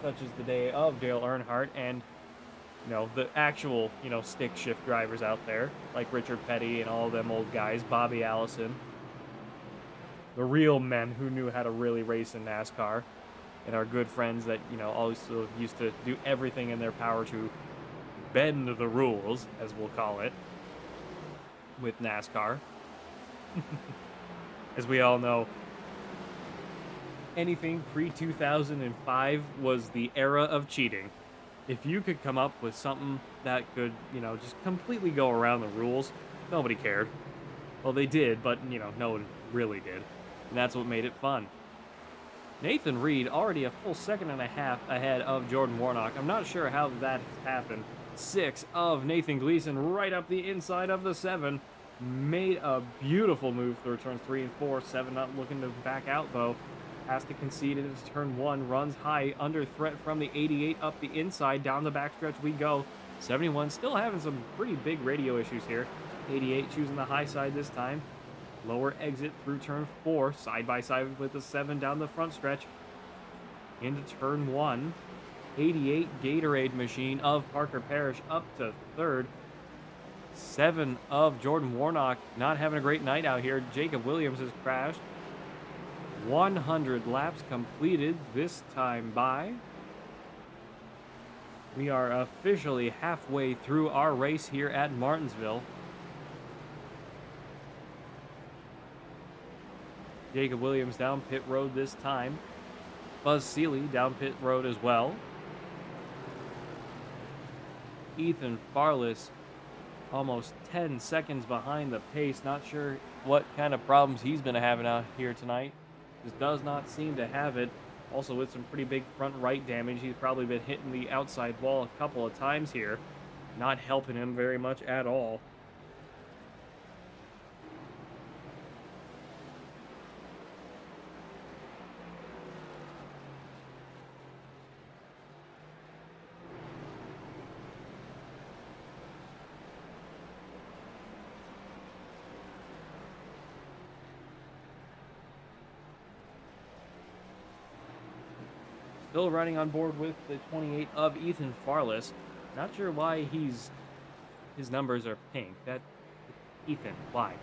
S3: such as the day of Dale Earnhardt and, you know, the actual, you know, stick shift drivers out there like Richard Petty and all of them old guys, Bobby Allison, the real men who knew how to really race in NASCAR, and our good friends that, you know, also used to do everything in their power to bend the rules, as we'll call it, with NASCAR. As we all know, anything pre-2005 was the era of cheating. If you could come up with something that could, you know, just completely go around the rules, nobody cared. Well, they did, but, you know, no one really did. And that's what made it fun. Nathan Reed already a full 1.5 seconds ahead of Jordan Warnock. I'm not sure how that has happened. 6 of Nathan Gleason right up the inside of the 7. Made a beautiful move through turns 3 and 4. 7 not looking to back out, though. Has to concede it as turn 1. Runs high, under threat from the 88 up the inside. Down the backstretch we go. 71 still having some pretty big radio issues here. 88 choosing the high side this time. Lower exit through turn 4. Side by side with the 7 down the front stretch. Into turn 1. 88 Gatorade machine of Parker Parrish up to 3rd. 7 of Jordan Warnock not having a great night out here. Jacob Williams has crashed. 100 laps completed this time by. We are officially halfway through our race here at Martinsville. Jacob Williams down pit road this time. Buzz Seeley down pit road as well. Ethan Farless almost 10 seconds behind the pace. Not sure what kind of problems he's been having out here tonight. Just does not seem to have it. Also with some pretty big front right damage. He's probably been hitting the outside wall a couple of times here. Not helping him very much at all. Still running on board with the 28 of Ethan Farless. Not sure why his numbers are pink. That Ethan, why?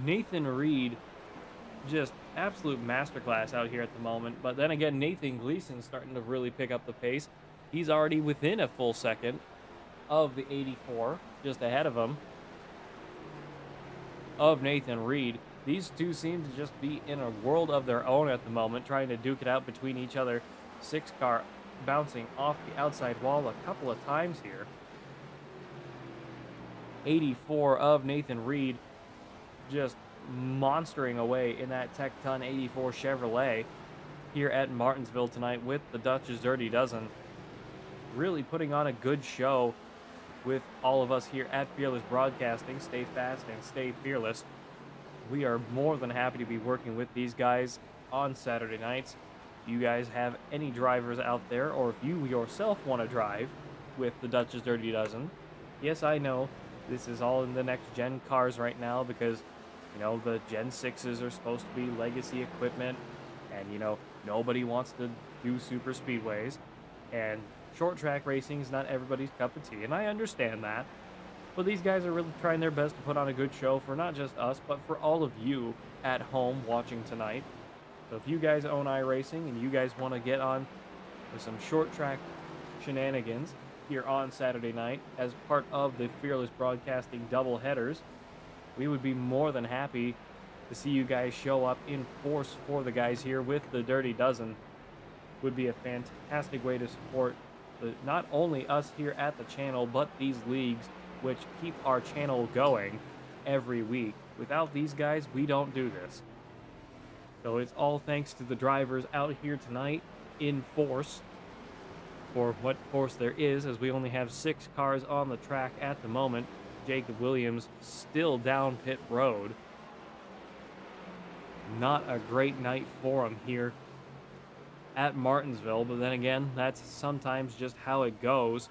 S3: Nathan Reed, just absolute masterclass out here at the moment. But then again, Nathan Gleason starting to really pick up the pace. He's already within a full second of the 84, just ahead of him, of Nathan Reed. These two seem to just be in a world of their own at the moment, trying to duke it out between each other. 6 car bouncing off the outside wall a couple of times here. 84 of Nathan Reed just monstering away in that Tecton 84 Chevrolet here at Martinsville tonight with the Dutch's Dirty Dozen. Really putting on a good show with all of us here at Fearless Broadcasting. Stay fast and stay fearless. We are more than happy to be working with these guys on Saturday nights. If you guys have any drivers out there, or if you yourself want to drive with the Dutch's Dirty Dozen, yes, I know, this is all in the next gen cars right now because, you know, the Gen 6s are supposed to be legacy equipment, and, you know, nobody wants to do super speedways, and short track racing is not everybody's cup of tea, and I understand that. But these guys are really trying their best to put on a good show for not just us, but for all of you at home watching tonight. So if you guys own iRacing and you guys want to get on with some short track shenanigans here on Saturday night as part of the Fearless Broadcasting double headers, we would be more than happy to see you guys show up in force for the guys here with the Dirty Dozen. Would be a fantastic way to support not only us here at the channel, but these leagues which keep our channel going every week. Without these guys, we don't do this. So it's all thanks to the drivers out here tonight in force, for what force there is, as we only have 6 cars on the track at the moment. Jacob Williams still down pit road. Not a great night for him here at Martinsville, but then again, that's sometimes just how it goes.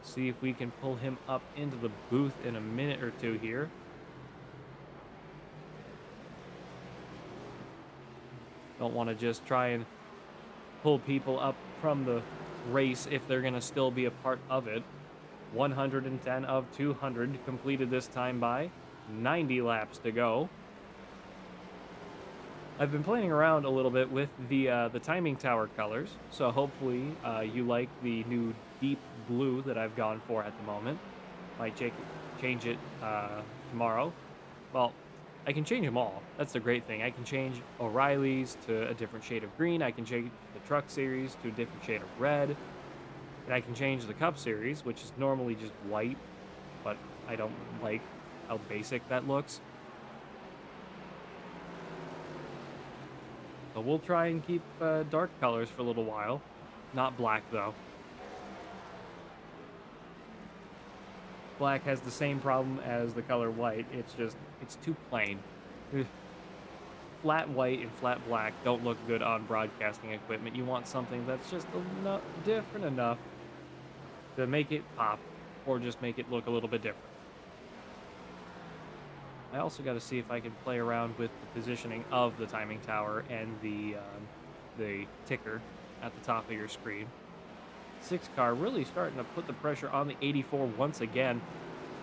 S3: See if we can pull him up into the booth in a minute or two here. Don't want to just try and pull people up from the race if they're going to still be a part of it. 110 of 200 completed this time by 90 laps to go. I've been playing around a little bit with the timing tower colors, so hopefully you like the new deep blue that I've gone for at the moment. Might change it tomorrow. Well, I can change them all. That's the great thing. I can change O'Reilly's to a different shade of green. I can change the Truck Series to a different shade of red. And I can change the Cup Series, which is normally just white, but I don't like how basic that looks. So we'll try and keep dark colors for a little while. Not black, though. Black has the same problem as the color white. It's too plain. Flat white and flat black don't look good on broadcasting equipment. You want something that's just different enough to make it pop, or just make it look a little bit different. I also got to see if I can play around with the positioning of the timing tower and the ticker at the top of your screen. 6 car really starting to put the pressure on the 84 once again.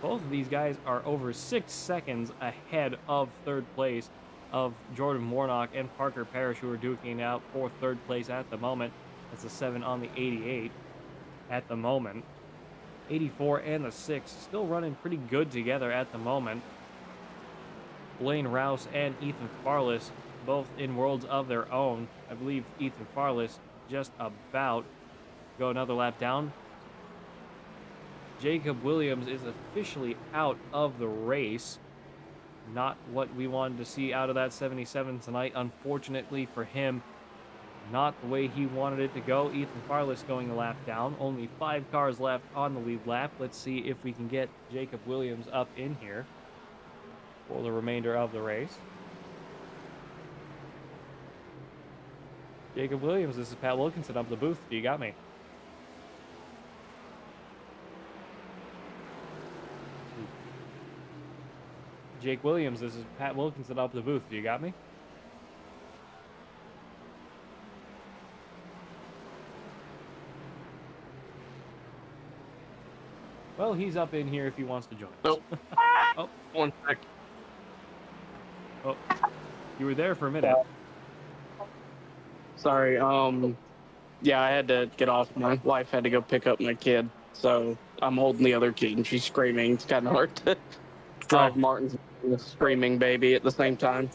S3: Both of these guys are over 6 seconds ahead of third place of Jordan Warnock and Parker Parrish, who are duking out for third place at the moment. That's a 7 on the 88 at the moment. 84 and the 6 still running pretty good together at the moment. Blaine Rouse and Ethan Farless both in worlds of their own. I believe Ethan Farless just about go another lap down. Jacob Williams is officially out of the race. Not what we wanted to see out of that 77 tonight, unfortunately for him. Not the way he wanted it to go. Ethan Farless going a lap down. Only 5 cars left on the lead lap. Let's see if we can get Jacob Williams up in here for the remainder of the race. Jacob Williams, this is Pat Wilkinson up the booth. You got me. Jake Williams, this is Pat Wilkinson up the booth. You got me? Well, he's up in here if he wants to join us.
S9: Nope.
S3: Oh.
S9: 1 sec.
S3: Oh, you were there for a minute.
S9: Sorry. Yeah, I had to get off. My wife had to go pick up my kid, so I'm holding the other kid, and she's screaming. It's kind of hard to drive Martin's screaming baby at the same time.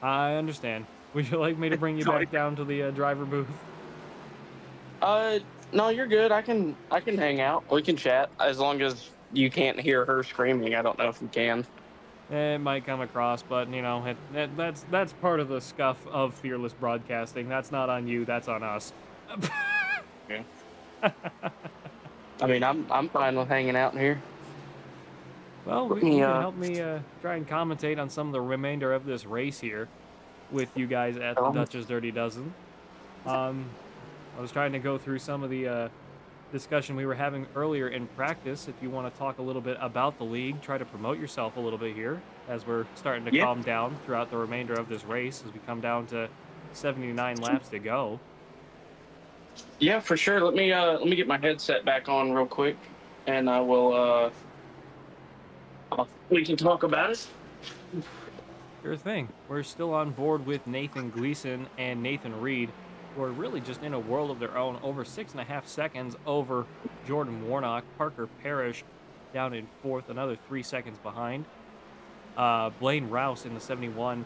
S3: I understand. Would you like me to bring you back down to the driver booth?
S9: No, you're good. I can hang out. We can chat as long as you can't hear her screaming. I don't know if you can.
S3: It might come across, but you know, that's part of the scuff of Fearless Broadcasting. That's not on you. That's on us.
S9: Yeah. I mean, I'm fine with hanging out in here.
S3: Well, you can help me try and commentate on some of the remainder of this race here with you guys at the Dutch's Dirty Dozen. I was trying to go through some of the discussion we were having earlier in practice. If you want to talk a little bit about the league, try to promote yourself a little bit here as we're starting to calm down throughout the remainder of this race as we come down to 79 laps to go.
S9: Yeah, for sure. Let me get my headset back on real quick, and I will. We can talk about it.
S3: Sure thing. We're still on board with Nathan Gleason and Nathan Reed, who are really just in a world of their own, over 6.5 seconds over Jordan Warnock. Parker Parrish down in fourth, another 3 seconds behind. Blaine Rouse in the 71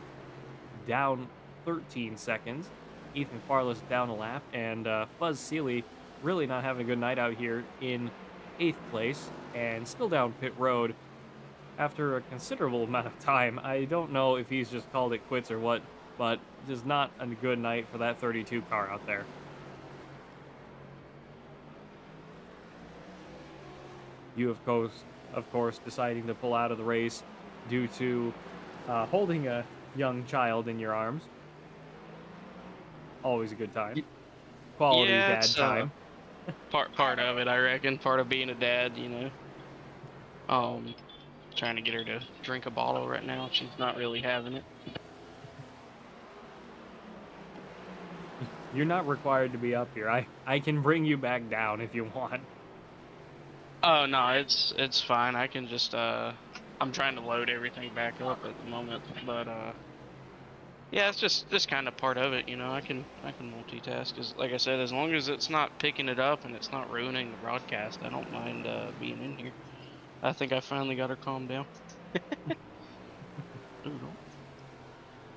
S3: down 13 seconds. Ethan Farless down a lap, and Fuzz Seeley really not having a good night out here in 8th place and still down pit road after a considerable amount of time. I don't know if he's just called it quits or what, but just not a good night for that 32 car out there. You, of course, deciding to pull out of the race due to holding a young child in your arms. Always a good time. Quality dad time.
S9: Part of it, I reckon. Part of being a dad, you know. Trying to get her to drink a bottle right now. She's not really having it.
S3: You're not required to be up here. I can bring you back down if you want.
S9: Oh no, it's fine. I can just I'm trying to load everything back up at the moment, but yeah, it's just kind of part of it, you know. I can multitask, 'cause like I said, as long as it's not picking it up and it's not ruining the broadcast, I don't mind being in here. I think I finally got her calmed down.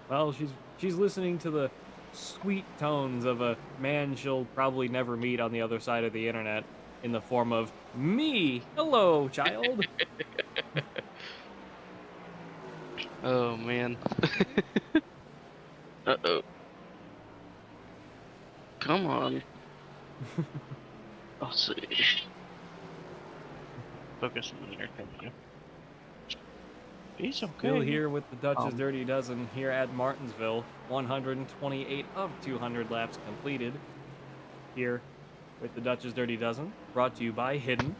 S3: Well, she's listening to the sweet tones of a man she'll probably never meet on the other side of the internet in the form of me. Hello, child.
S9: Oh man. Uh-oh. Come on. I'll see. Focus on there. He's okay.
S3: Still here with the Dutch's Dirty Dozen here at Martinsville. 128 of 200 laps completed here with the Dutch's Dirty Dozen. Brought to you by Hidden.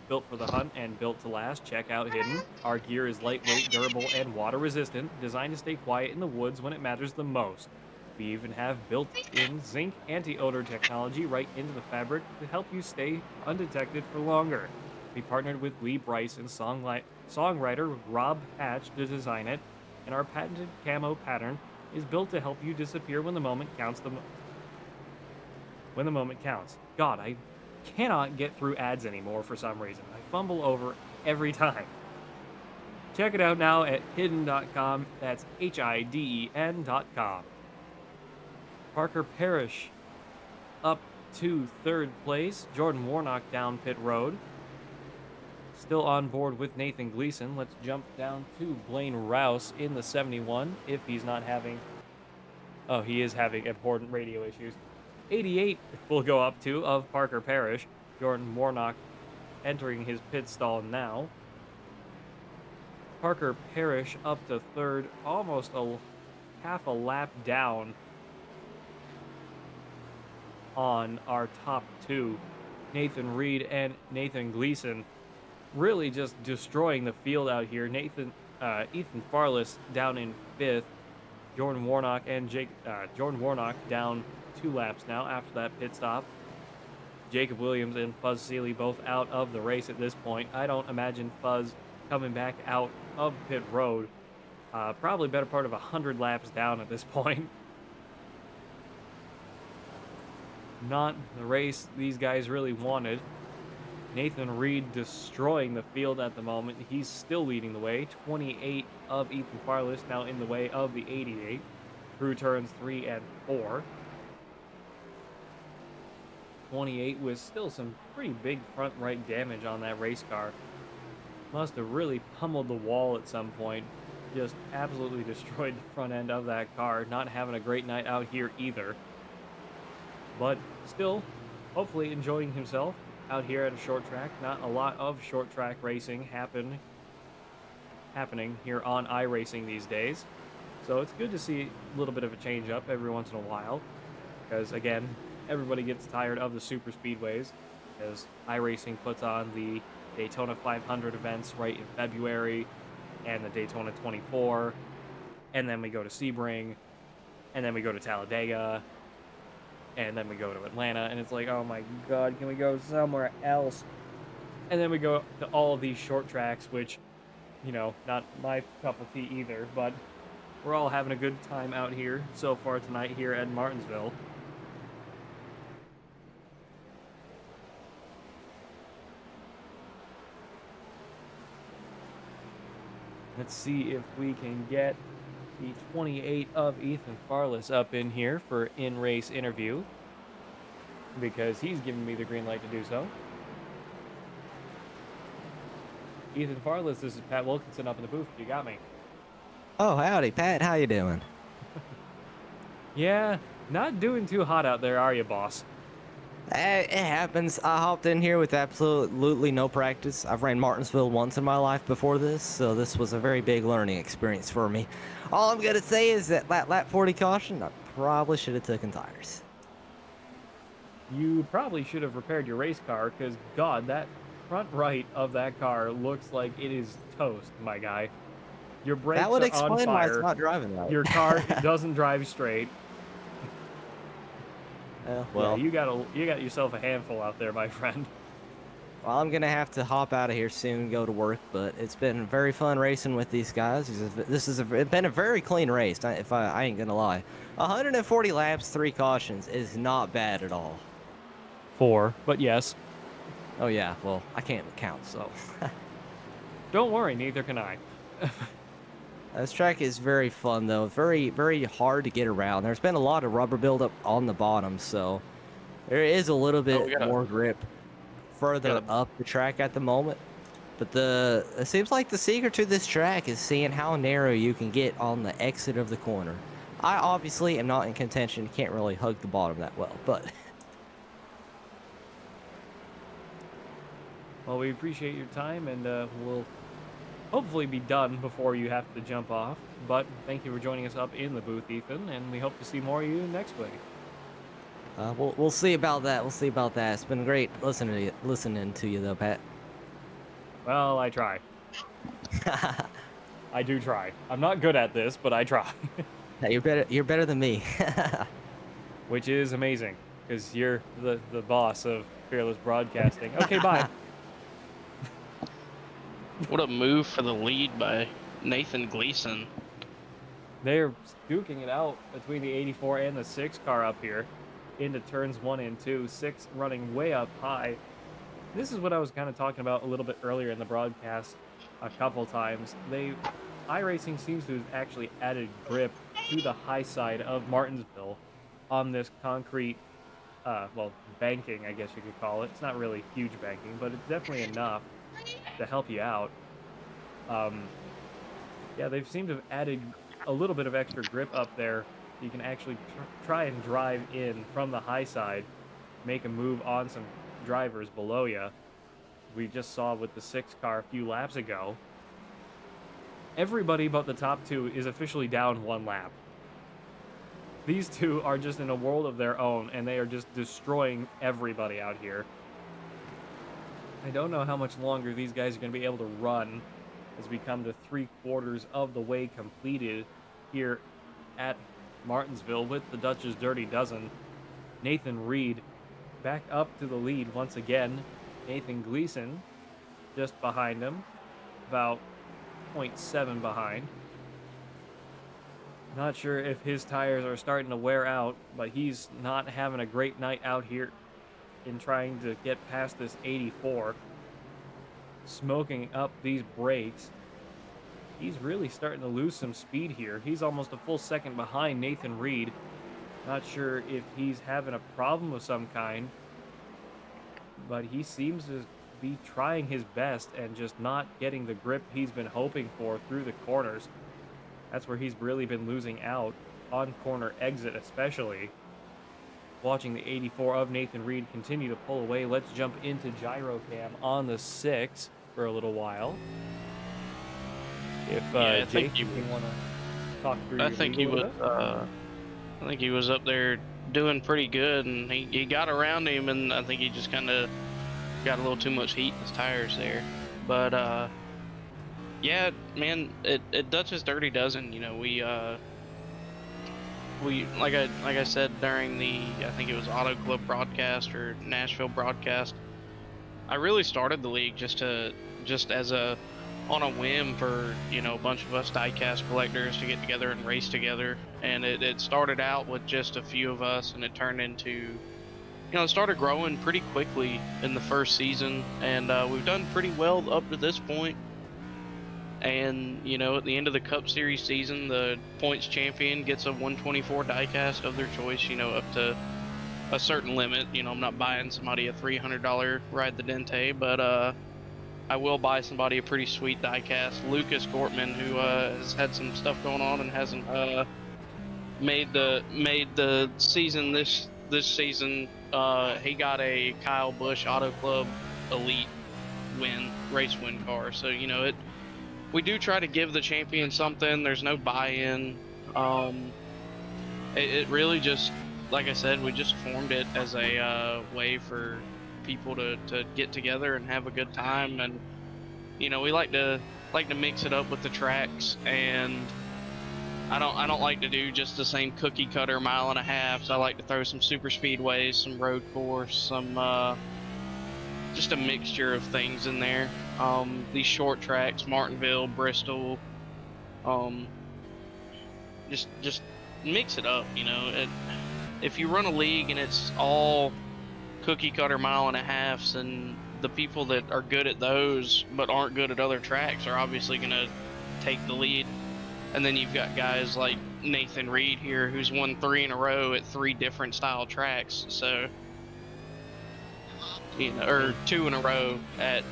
S3: Built for the hunt and built to last. Check out Hidden. Our gear is lightweight, durable, and water resistant, designed to stay quiet in the woods when it matters the most. We even have built-in zinc anti-odor technology right into the fabric to help you stay undetected for longer. We partnered with Lee Bryce and songwriter Rob Hatch to design it, and our patented camo pattern is built to help you disappear when the moment counts. When the moment counts. God, I cannot get through ads anymore for some reason. I fumble over every time. Check it out now at hidden.com. That's HIDEN.com. Parker Parrish up to 3rd place. Jordan Warnock down pit road. Still on board with Nathan Gleason. Let's jump down to Blaine Rouse in the 71 if he's not having... Oh, he is having important radio issues. 88 will go up to of Parker Parrish. Jordan Warnock entering his pit stall now. Parker Parrish up to 3rd, almost half a lap down on our top 2. Nathan Reed and Nathan Gleason really just destroying the field out here. Ethan Farless down in 5th. Jordan Warnock down 2 laps now after that pit stop. Jacob Williams and Fuzz Seeley both out of the race at this point. I don't imagine Fuzz coming back out of pit road. Probably better part of 100 laps down at this point. Not the race these guys really wanted. Nathan Reed destroying the field at the moment. He's still leading the way. 28 of Ethan Farless now in the way of the 88 through turns 3 and 4. 28 with still some pretty big front right damage on that race car. Must have really pummeled the wall at some point. Just absolutely destroyed the front end of that car. Not having a great night out here either. But still, hopefully enjoying himself out here at a short track. Not a lot of short track racing happening here on iRacing these days. So it's good to see a little bit of a change up every once in a while. Because again, everybody gets tired of the super speedways. because Iracing puts on the Daytona 500 events right in February, and the Daytona 24, and then we go to Sebring, and then we go to Talladega, and then we go to Atlanta, and it's like, oh my god, can we go somewhere else? And then we go to all of these short tracks, which, you know, not my cup of tea either, but we're all having a good time out here so far tonight here at Martinsville. Let's see if we can get the 28 of Ethan Farless up in here for in-race interview, because he's giving me the green light to do so. Ethan Farless, this is Pat Wilkinson up in the booth. You got me.
S6: Oh, howdy, Pat. How you doing?
S3: Yeah, not doing too hot out there, are you, boss?
S6: It happens. I hopped in here with absolutely no practice. I've ran Martinsville once in my life before this, so this was a very big learning experience for me. All I'm going to say is that lap 40 caution, I probably should have taken tires.
S3: You probably should have repaired your race car, because, God, that front right of that car looks like it is toast, my guy. Your brakes
S6: that would
S3: are
S6: explain
S3: on
S6: why
S3: fire.
S6: it's not driving right.
S3: Your car doesn't drive straight.
S6: Well,
S3: yeah, you got yourself a handful out there, my friend.
S6: Well, I'm gonna have to hop out of here soon and go to work, but it's been very fun racing with these guys. It's been a very clean race, if I ain't gonna lie. 140 laps, 3 cautions is not bad at all.
S3: 4, but yes.
S6: Oh yeah, well, I can't count, so.
S3: Don't worry, neither can I.
S6: This track is very fun, though. Very, very hard to get around. There's been a lot of rubber buildup on the bottom, so there is a little bit more grip further up the track at the moment. But it seems like the secret to this track is seeing how narrow you can get on the exit of the corner. I obviously am not in contention. Can't really hug the bottom that well, but...
S3: Well, we appreciate your time, and we'll hopefully be done before you have to jump off. But thank you for joining us up in the booth, Ethan, and we hope to see more of you next week.
S6: We'll see about that. We'll see about that. It's been great listening to you, though, Pat.
S3: Well, I try. I do try. I'm not good at this, but I try.
S6: Yeah, you're better than me.
S3: Which is amazing, because you're the boss of Fearless Broadcasting. Okay, bye.
S9: What a move for the lead by Nathan Gleason.
S3: They're duking it out between the 84 and the 6 car up here into turns 1 and 2. 6 running way up high. This is what I was kind of talking about a little bit earlier in the broadcast a couple times. Iracing seems to have actually added grip to the high side of Martinsville on this concrete, well, banking, I guess you could call it. It's not really huge banking, but it's definitely enough to help you out. Yeah, they seem to have added a little bit of extra grip up there. You can actually try and drive in from the high side, make a move on some drivers below you. We just saw with the 6 car a few laps ago. Everybody but the top 2 is officially down 1 lap. These 2 are just in a world of their own, and they are just destroying everybody out here. I don't know how much longer these guys are going to be able to run as we come to 3/4 of the way completed here at Martinsville with the Dutch's Dirty Dozen. Nathan Reed back up to the lead once again. Nathan Gleason just behind him, about 0.7 behind. Not sure if his tires are starting to wear out, but he's not having a great night out here in trying to get past this 84. Smoking up these brakes. He's really starting to lose some speed here. He's almost a full second behind Nathan Reed. Not sure if he's having a problem of some kind, but he seems to be trying his best and just not getting the grip he's been hoping for through the corners. That's where he's really been losing out, on corner exit especially. Watching the 84 of Nathan Reed continue to pull away. Let's jump into Gyrocam on the 6 for a little while. If Jake, you want to talk through
S9: I think he was up there doing pretty good, and he got around him, and I think he just kind of got a little too much heat in his tires there. But yeah, man, it Dutch's Dirty Dozen. You know, we like I said during the, I think it was Auto Club broadcast or Nashville broadcast, I really started the league just as on a whim for, you know, a bunch of us diecast collectors to get together and race together. And it started out with just a few of us, and it turned into, you know, it started growing pretty quickly in the first season, and we've done pretty well up to this point. And, you know, at the end of the Cup Series season, the points champion gets a 124 diecast of their choice, you know, up to a certain limit. You know, I'm not buying somebody a $300 Ride the Dente, but I will buy somebody a pretty sweet diecast. Lucas Gortman, who has had some stuff going on and hasn't made the season this season. He got a Kyle Busch Auto Club Elite race win car. So, you know, we do try to give the champion something. There's no buy-in. It really just, like I said, we just formed it as a way for people to get together and have a good time. And, you know, we like to mix it up with the tracks, and I don't like to do just the same cookie cutter mile and a half. So I like to throw some super speedways, some road course, some just a mixture of things in there. These short tracks, Martinville, Bristol, just mix it up, you know. If you run a league and it's all cookie cutter mile and a halves, and the people that are good at those but aren't good at other tracks are obviously going to take the lead. And then you've got guys like Nathan Reed here, who's won 3 in a row at 3 different style tracks. So, you know, or 2 in a row at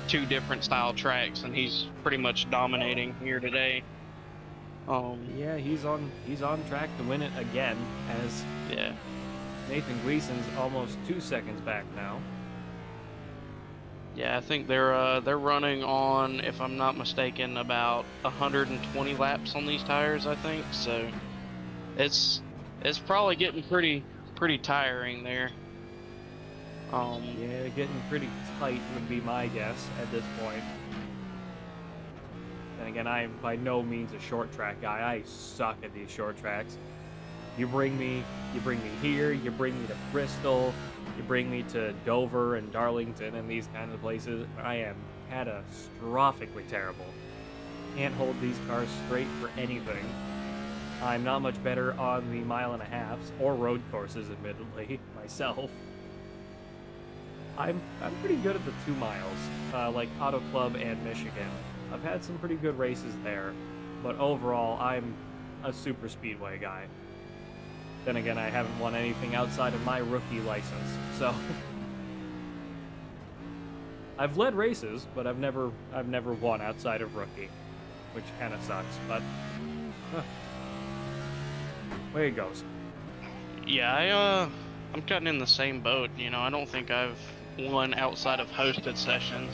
S9: 2 different style tracks, and he's pretty much dominating here today.
S3: Yeah, he's on track to win it again, as Nathan Gleason's almost 2 seconds back now.
S9: Yeah, I think they're running on, if I'm not mistaken, about 120 laps on these tires, I think. So it's probably getting pretty tiring there.
S3: Yeah, getting pretty tight would be my guess at this point. And again, I am by no means a short track guy. I suck at these short tracks. You bring me here, you bring me to Bristol, you bring me to Dover and Darlington and these kinds of places. I am catastrophically terrible. Can't hold these cars straight for anything. I'm not much better on the mile and a halves or road courses, admittedly, myself. I'm pretty good at the 2 miles, like Auto Club and Michigan. I've had some pretty good races there, but overall, I'm a super speedway guy. Then again, I haven't won anything outside of my rookie license, so I've led races, but I've never won outside of rookie, which kind of sucks. But way it goes.
S9: Yeah, I'm kind of in the same boat. You know, I don't think I've won outside of hosted sessions.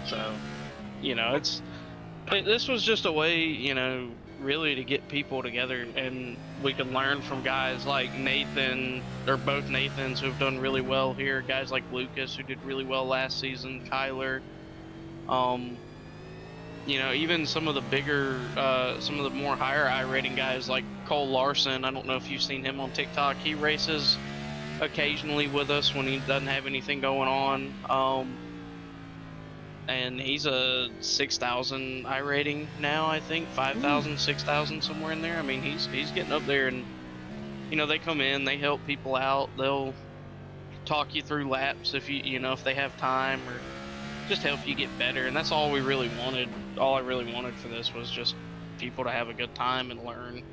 S9: So, you know, this was just a way, you know, really to get people together, and we can learn from guys like Nathan, or both Nathans, who've done really well here, guys like Lucas, who did really well last season, Kyler, you know, even some of the bigger, some of the more higher I-rating guys like Cole Larson. I don't know if you've seen him on TikTok. He races occasionally with us when he doesn't have anything going on. And he's a 6,000 I-rating now, I think, 5,000, 6,000, somewhere in there. I mean, he's getting up there, and, you know, they come in, they help people out, they'll talk you through laps if you know, if they have time, or just help you get better. And that's all we really wanted. All I really wanted for this was just people to have a good time and learn,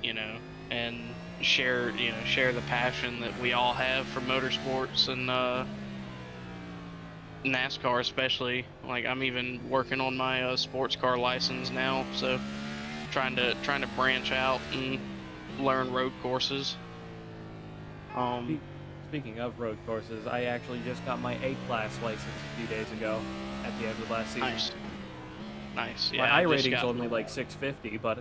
S9: you know, and share the passion that we all have for motorsports and NASCAR especially. Like, I'm even working on my sports car license now, so trying to branch out and learn road courses.
S3: Speaking of road courses, I actually just got my A-class license a few days ago at the end of last season.
S9: Nice. Yeah,
S3: my I rating's only like 650, but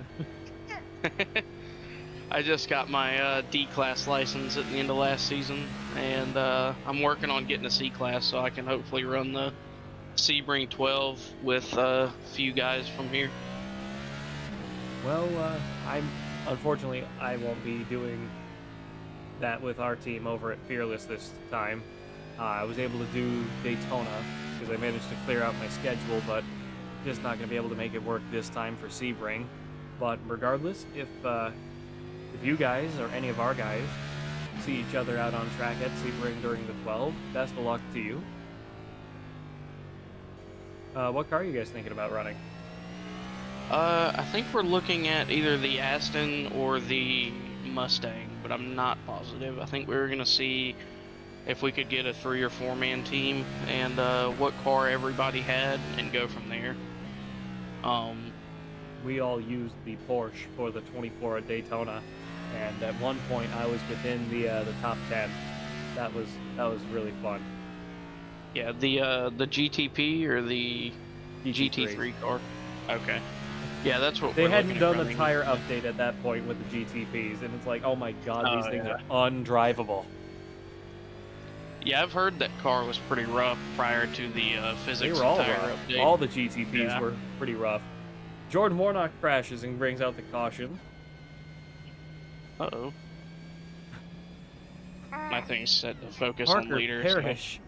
S9: I just got my D-Class license at the end of last season, and I'm working on getting a C-Class so I can hopefully run the Sebring 12 with a few guys from here.
S3: Well, unfortunately, I won't be doing that with our team over at Fearless this time. I was able to do Daytona because I managed to clear out my schedule, but just not going to be able to make it work this time for Sebring. But regardless, if you guys or any of our guys see each other out on track at Sebring during the 12, best of luck to you. What car are you guys thinking about running?
S9: I think we're looking at either the Aston or the Mustang, but I'm not positive. I think we were going to see if we could get a 3 or 4 man team and what car everybody had and go from there.
S3: We all used the Porsche for the 24 at Daytona, and at one point I was within the top 10. That was really fun.
S9: Yeah, the GTP or the GT3 car. Okay. Yeah, that's what
S3: they
S9: we're
S3: hadn't done the
S9: running.
S3: tire update at that point with the GTPs, and it's like, oh my god, these things are undrivable.
S9: Yeah, I've heard that car was pretty rough prior to the physics
S3: They were all
S9: tire
S3: rough.
S9: update.
S3: All the GTPs were pretty rough. Jordan Warnock crashes and brings out the caution.
S9: Uh-oh. My thing's set to focus
S3: Parker
S9: on leader.
S3: Parrish.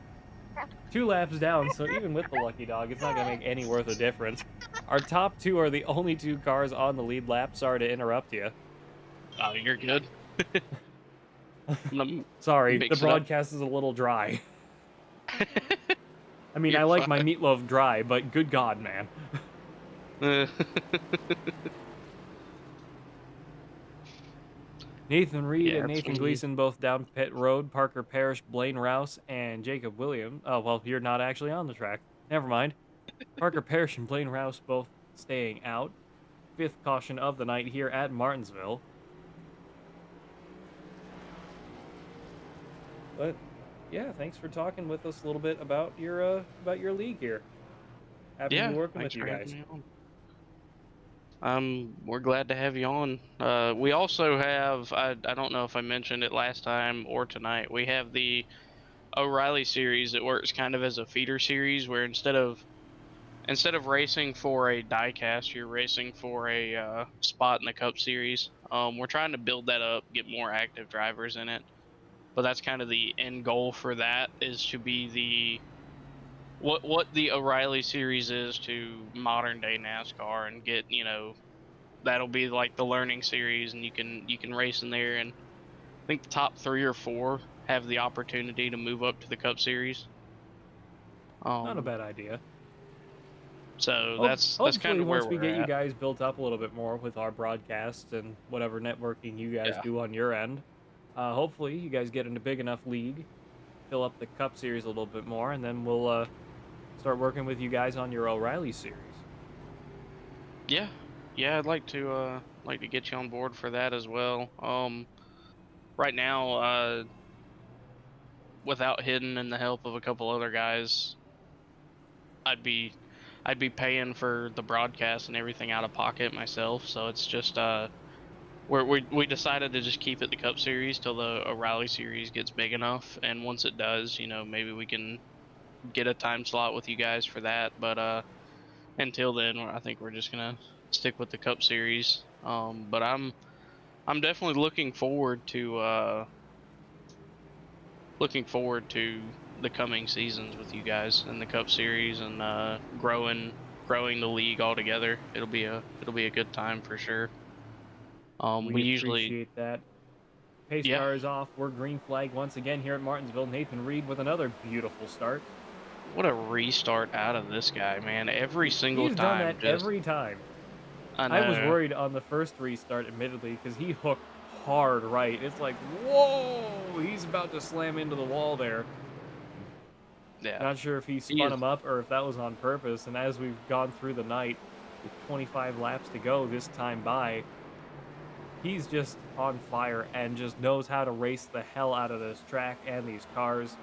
S3: 2 laps down, so even with the lucky dog, it's not going to make any worth of difference. Our top 2 are the only 2 cars on the lead lap. Sorry to interrupt you.
S9: Oh, you're good.
S3: Sorry, the broadcast is a little dry. I mean, I like my meatloaf dry, but good God, man. Nathan Reed and Nathan Gleason both down pit road. Parker Parrish, Blaine Rouse, and Jacob Williams. Oh, well, you're not actually on the track. Never mind. Parker Parrish and Blaine Rouse both staying out. 5th caution of the night here at Martinsville. But yeah, thanks for talking with us a little bit about your league here. Happy to be working with you guys.
S9: We're glad to have you on. We also have, I don't know if I mentioned it last time or tonight, we have the O'Reilly series that works kind of as a feeder series where instead of racing for a diecast, you're racing for a spot in the Cup Series. We're trying to build that up, get more active drivers in it. But that's kind of the end goal for that, is to be the what the O'Reilly series is to modern day NASCAR, and get, you know, that'll be like the learning series, and you can race in there, and I think the top 3 or 4 have the opportunity to move up to the Cup Series.
S3: Not a bad idea.
S9: So that's kind of where
S3: once we
S9: we're
S3: get
S9: at.
S3: you guys built up a little bit more with our broadcasts and whatever networking you guys do on your end, hopefully you guys get in a big enough league, fill up the Cup Series a little bit more, and then we'll start working with you guys on your O'Reilly series.
S9: Yeah, I'd like to get you on board for that as well. Right now, without Hidden and the help of a couple other guys, I'd be paying for the broadcast and everything out of pocket myself. So it's just we decided to just keep it the Cup Series till the O'Reilly series gets big enough, and once it does, you know, maybe we can get a time slot with you guys for that. But until then, I think we're just gonna stick with the Cup Series. But I'm definitely looking forward to the coming seasons with you guys in the Cup Series, and growing the league all together. It'll be a good time for sure. We usually
S3: appreciate that. Pace car is off. We're green flag once again here at Martinsville. Nathan Reed with another beautiful start.
S9: What a restart out of this guy, man! Every single
S3: He's
S9: time.
S3: done that every time. I was worried on the first restart, admittedly, because he hooked hard right. It's like, whoa! He's about to slam into the wall there.
S9: Yeah.
S3: Not sure if he spun him up or if that was on purpose. And as we've gone through the night, with 25 laps to go this time by, he's just on fire and just knows how to race the hell out of this track and these cars.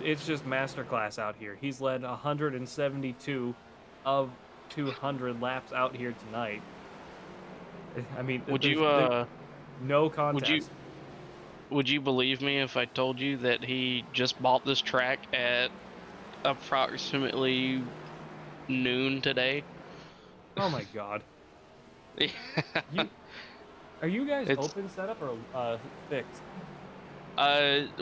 S3: It's just masterclass out here. He's led 172 of 200 laps out here tonight. I mean,
S9: Would
S3: there's-
S9: you
S3: there's no contest.
S9: would you believe me if I told you that he just bought this track at approximately noon today?
S3: Oh my god.
S9: Yeah.
S3: Are you guys
S9: It's-
S3: open setup or fixed?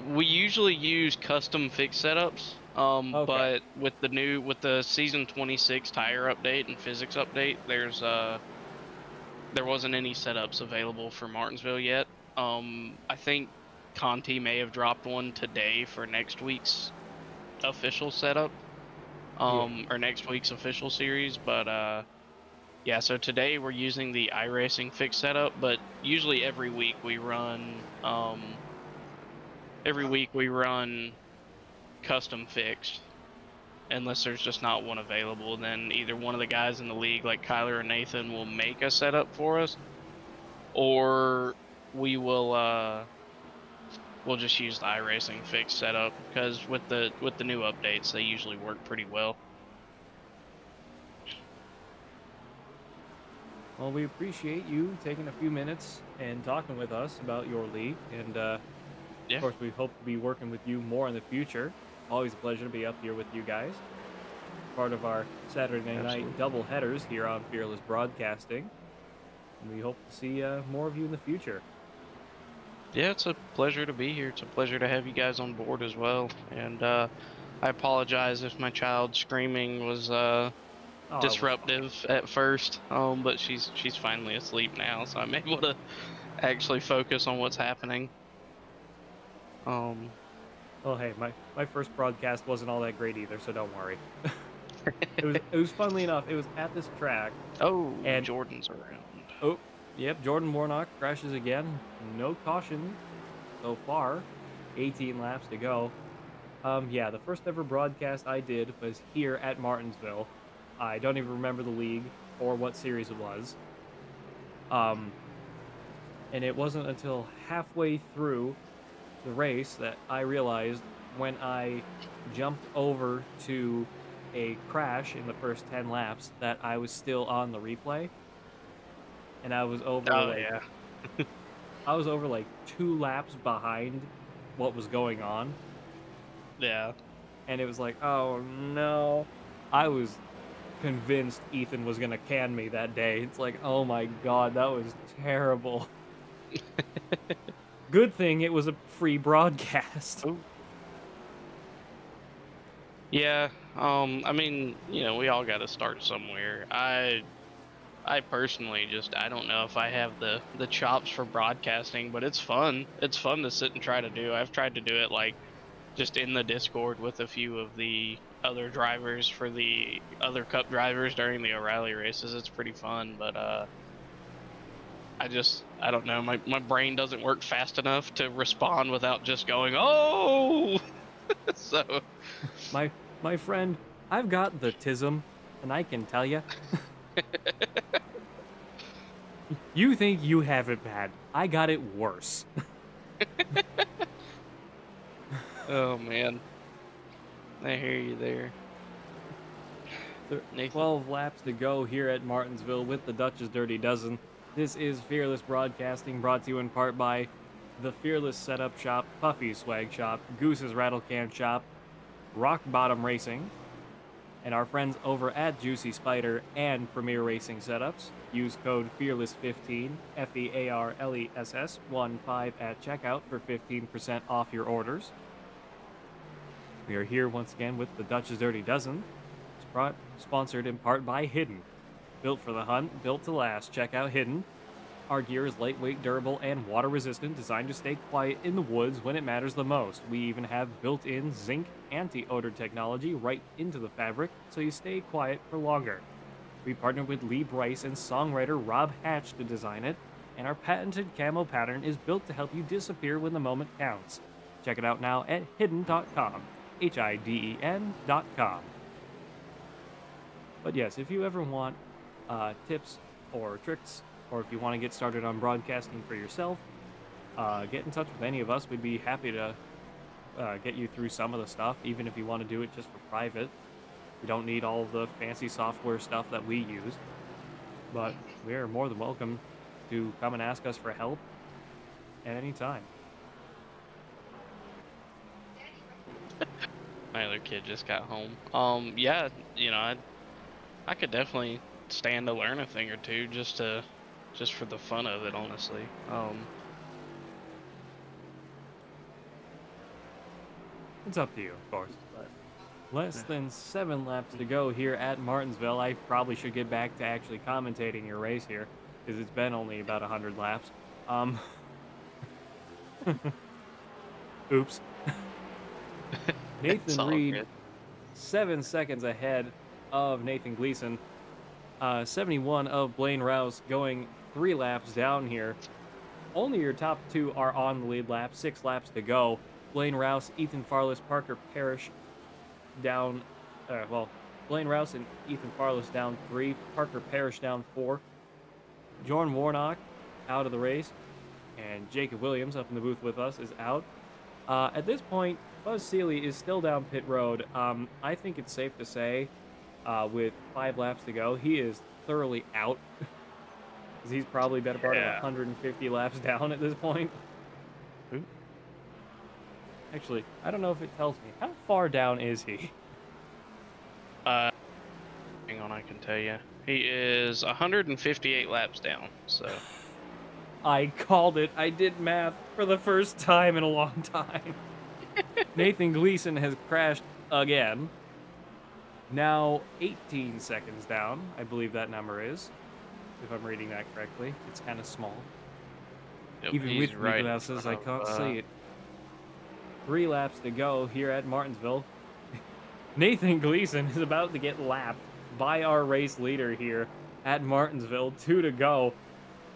S9: We usually use custom fix setups.
S3: Okay.
S9: But with the season 26 tire update and physics update, there wasn't any setups available for Martinsville yet. I think Conti may have dropped one today for next week's official setup, or next week's official series. But yeah, so today we're using the iRacing fix setup, but usually every week we run custom fixed, unless there's just not one available. Then either one of the guys in the league, like Kyler or Nathan, will make a setup for us, or we'll just use the iRacing fixed setup, because with the new updates they usually work pretty well.
S3: Well, we appreciate you taking a few minutes and talking with us about your league, and
S9: Yeah.
S3: of course we hope to be working with you more in the future. Always a pleasure to be up here with you guys. Part of our Saturday night double headers here on Fearless Broadcasting. And we hope to see more of you in the future.
S9: Yeah, it's a pleasure to be here. It's a pleasure to have you guys on board as well. And I apologize if my child screaming was disruptive at first, but she's finally asleep now, so I'm able to actually focus on what's happening.
S3: Oh, hey, my first broadcast wasn't all that great either, so don't worry. It was funnily enough, it was at this track.
S9: Oh,
S3: and
S9: Jordan's around.
S3: Oh, yep, Jordan Warnock crashes again. No caution so far. 18 laps to go. Yeah, the first ever broadcast I did was here at Martinsville. I don't even remember the league or what series it was. And it wasn't until halfway through the race that I realized, when I jumped over to a crash in the first 10 laps, that I was still on the replay. And I was over I was over like 2 laps behind what was going on.
S9: Yeah.
S3: And it was like, oh no. I was convinced Ethan was gonna can me that day. It's like, oh my god, that was terrible. Good thing it was a free broadcast.
S9: Ooh. Yeah, I mean, you know, we all got to start somewhere. I personally I don't know if I have the chops for broadcasting, but it's fun. It's fun to sit and try to do. I've tried to do it like just in the Discord with a few of the other drivers for the other cup drivers during the O'Reilly races. It's pretty fun, but I don't know, my brain doesn't work fast enough to respond without just going, oh. So
S3: my friend, I've got the tism, and I can tell you. You think you have it bad. I got it worse.
S9: Oh man, I hear you there.
S3: 12 laps to go here at Martinsville with the Dutch's Dirty Dozen. This is Fearless Broadcasting, brought to you in part by the Fearless Setup Shop, Puffy's Swag Shop, Goose's Rattlecan Shop, Rock Bottom Racing, and our friends over at Juicy Spider and Premier Racing Setups. Use code FEARLESS15, FEARLESS 15 at checkout for 15% off your orders. We are here once again with the Dutch's Dirty Dozen, sponsored in part by Hidden. Built for the hunt, built to last. Check out Hidden. Our gear is lightweight, durable, and water resistant, designed to stay quiet in the woods when it matters the most. We even have built-in zinc anti-odor technology right into the fabric, so you stay quiet for longer. We partnered with Lee Bryce and songwriter Rob Hatch to design it, and our patented camo pattern is built to help you disappear when the moment counts. Check it out now at hidden.com, HIDEN.com. But yes, if you ever want tips or tricks, or if you want to get started on broadcasting for yourself, get in touch with any of us. We'd be happy to get you through some of the stuff, even if you want to do it just for private. You don't need all the fancy software stuff that we use. But we are more than welcome to come and ask us for help at any time.
S9: My other kid just got home. Yeah, you know, I could definitely stand to learn a thing or two just for the fun of it, honestly.
S3: It's up to you, of course. But less than 7 laps to go here at Martinsville. I probably should get back to actually commentating your race here, because it's been only about 100 laps. Oops. Nathan Reed, 7 seconds ahead of Nathan Gleason. 71 of Blaine Rouse going 3 laps down here. Only your top 2 are on the lead lap. 6 laps to go. Blaine Rouse, Ethan Farless, Parker Parrish down. Blaine Rouse and Ethan Farless down 3. Parker Parrish down 4. Jordan Warnock out of the race. And Jacob Williams up in the booth with us is out. At this point, Buzz Seeley is still down pit road. I think it's safe to say, with 5 laps to go, he is thoroughly out. Because he's probably better part of 150 laps down at this point. Ooh. Actually, I don't know if it tells me. How far down is he?
S9: Hang on, I can tell you. He is 158 laps down, so...
S3: I called it. I did math for the first time in a long time. Nathan Gleason has crashed again. Now 18 seconds down, I believe that number is. If I'm reading that correctly. It's kind of small.
S9: Yep,
S3: even with my glasses, I can't see it. 3 laps to go here at Martinsville. Nathan Gleason is about to get lapped by our race leader here at Martinsville. 2 to go.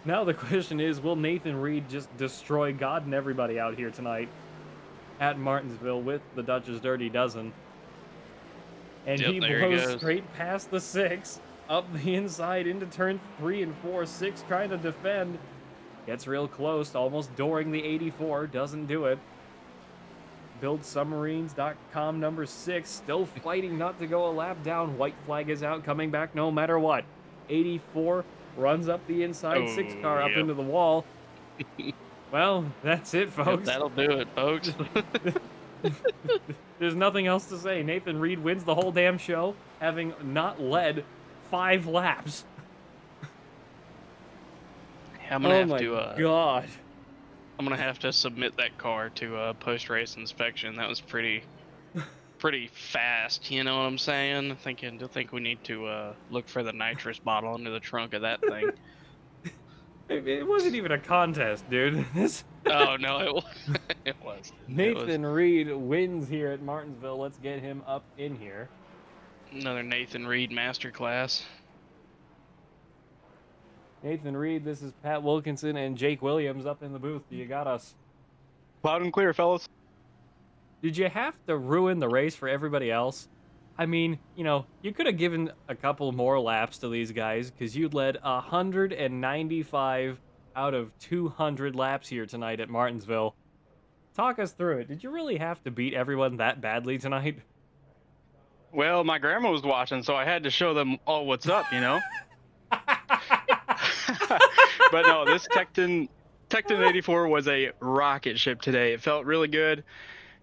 S3: Now the question is, will Nathan Reed just destroy God and everybody out here tonight at Martinsville with the Dutch's Dirty Dozen? And he blows straight past the 6, up the inside into turn 3 and 4. 6 trying to defend. Gets real close, almost dooring the 84. Doesn't do it. BuildSubmarines.com number 6, still fighting not to go a lap down. White flag is out, coming back no matter what. 84 runs up the inside, 6 car up into the wall. Well, that's it, folks.
S9: Yep, that'll do it, folks.
S3: There's nothing else to say. Nathan Reed wins the whole damn show, having not led 5 laps.
S9: I'm gonna have to.
S3: God.
S9: I'm gonna have to submit that car to post-race inspection. That was pretty fast. You know what I'm saying? I think we need to look for the nitrous bottle under the trunk of that thing.
S3: It wasn't even a contest, dude.
S9: Oh no, it was.
S3: Nathan Reed wins here at Martinsville. Let's get him up in here.
S9: Another Nathan Reed masterclass.
S3: Nathan Reed, this is Pat Wilkinson and Jake Williams up in the booth. You got us.
S10: Loud and clear, fellas.
S3: Did you have to ruin the race for everybody else? I mean, you know, you could have given a couple more laps to these guys because you led 195 out of 200 laps here tonight at Martinsville. Talk us through it. Did you really have to beat everyone that badly tonight?
S10: Well, my grandma was watching, so I had to show them all what's up, you know? But no, this Tecton 84 was a rocket ship today. It felt really good,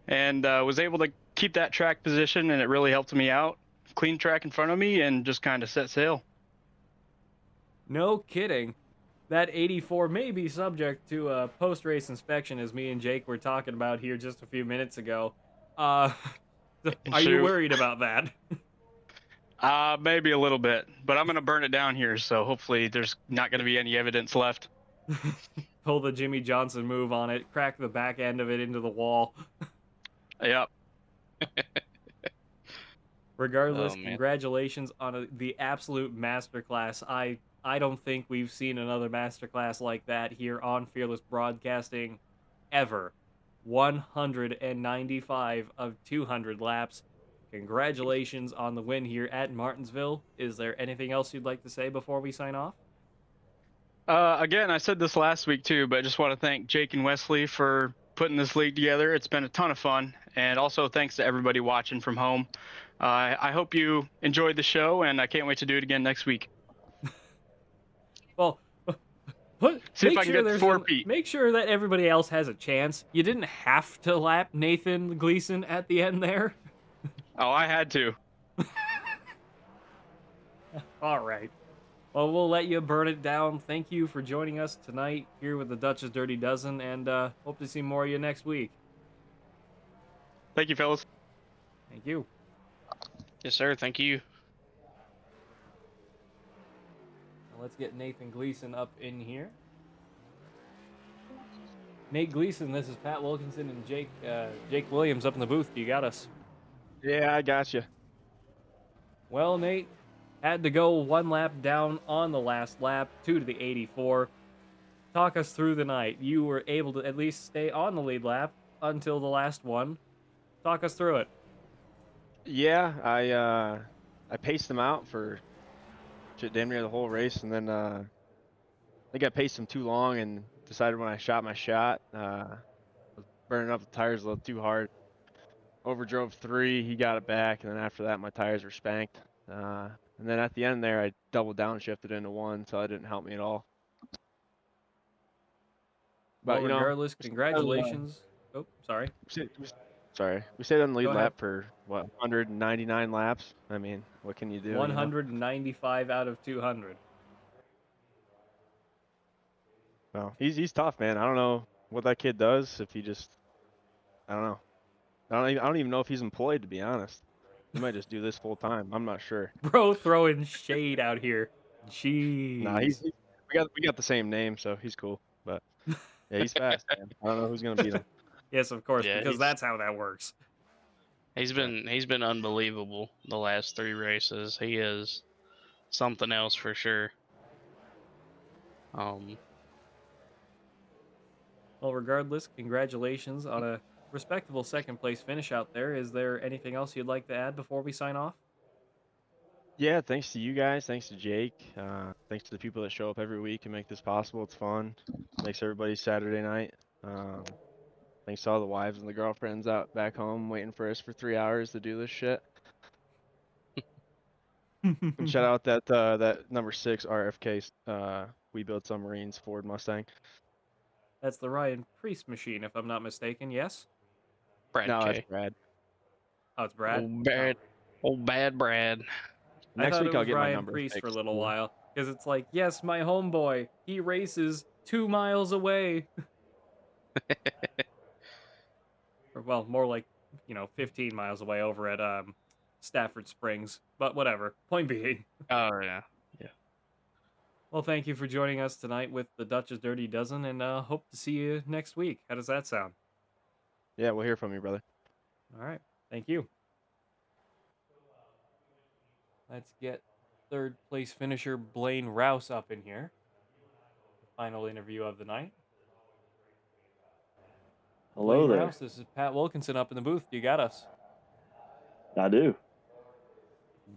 S10: and was able to keep that track position, and it really helped me out. Clean track in front of me and just kind of set sail.
S3: No kidding. That 84 may be subject to a post-race inspection, as me and Jake were talking about here just a few minutes ago. Are you worried about that?
S10: Maybe a little bit, but I'm going to burn it down here, so hopefully there's not going to be any evidence left.
S3: Pull the Jimmy Johnson move on it, crack the back end of it into the wall.
S10: Yep.
S3: Regardless, congratulations on the absolute masterclass. I don't think we've seen another masterclass like that here on Fearless Broadcasting ever. 195 of 200 laps. Congratulations on the win here at Martinsville. Is there anything else you'd like to say before we sign off?
S10: Again, I said this last week too, but I just want to thank Jake and Wesley for putting this league together. It's been a ton of fun, and also thanks to everybody watching from home. I hope you enjoyed the show, and I can't wait to do it again next week.
S3: Well,
S10: See if I can get 4 feet.
S3: Make sure that everybody else has a chance. You didn't have to lap Nathan Gleason at the end there.
S10: Oh, I had to.
S3: All right. Well, we'll let you burn it down. Thank you for joining us tonight here with the Dutch's Dirty Dozen, and hope to see more of you next week.
S10: Thank you, fellas.
S3: Thank you.
S9: Yes, sir. Thank you.
S3: Now let's get Nathan Gleason up in here. Nate Gleason, this is Pat Wilkinson and Jake Williams up in the booth. You got us.
S11: Yeah, I got you.
S3: Well, Nate, had to go 1 lap down on the last lap, 2 to the 84. Talk us through the night. You were able to at least stay on the lead lap until the last one. Talk us through it.
S11: Yeah, I paced them out for damn near the whole race, and then I think I paced them too long and decided when I shot my shot, was burning up the tires a little too hard. Overdrove 3, he got it back, and then after that my tires were spanked. And then at the end there, I double downshifted into 1, so that didn't help me at all. But
S3: well, regardless, congratulations. Oh, sorry.
S11: We stayed on the lead lap for, what, 199 laps? I mean, what can you do?
S3: 195 out of 200.
S11: Well, he's tough, man. I don't know what that kid does. If he just, I don't know. I don't even know if he's employed, to be honest. He might just do this full time. I'm not sure.
S3: Bro, throwing shade out here. Jeez.
S11: Nah, we got the same name, so he's cool. But yeah, he's fast, man. I don't know who's gonna beat him.
S3: Yes, of course, because that's how that works.
S9: He's been unbelievable the last 3 races. He is something else for sure.
S3: Well, regardless, congratulations on a respectable second place finish out there. Is there anything else you'd like to add before we sign off?
S11: Yeah, thanks to you guys. Thanks to Jake. Thanks to the people that show up every week and make this possible. It's fun. Makes everybody's Saturday night. Thanks to all the wives and the girlfriends out back home waiting for us for 3 hours to do this shit. And shout out that number 6 RFK We Build Submarines Ford Mustang.
S3: That's the Ryan Priest machine, if I'm not mistaken, yes?
S11: No, it's Brad.
S3: Oh, it's Brad?
S9: Old bad Brad.
S11: Next week I'll get
S3: Ryan
S11: my number
S3: Priest
S11: fixed.
S3: for a little while, because it's like, yes, my homeboy, he races 2 miles away. Or, well, more like, 15 miles away over at Stafford Springs, but whatever. Point being.
S9: Oh, yeah.
S3: Well, thank you for joining us tonight with the Dutch's Dirty Dozen, and hope to see you next week. How does that sound?
S11: Yeah, we'll hear from you, brother.
S3: All right. Thank you. Let's get 3rd place finisher Blaine Rouse up in here. Final interview of the night.
S12: Hello
S3: Blaine
S12: there.
S3: Rouse, this is Pat Wilkinson up in the booth. You got us.
S12: I do.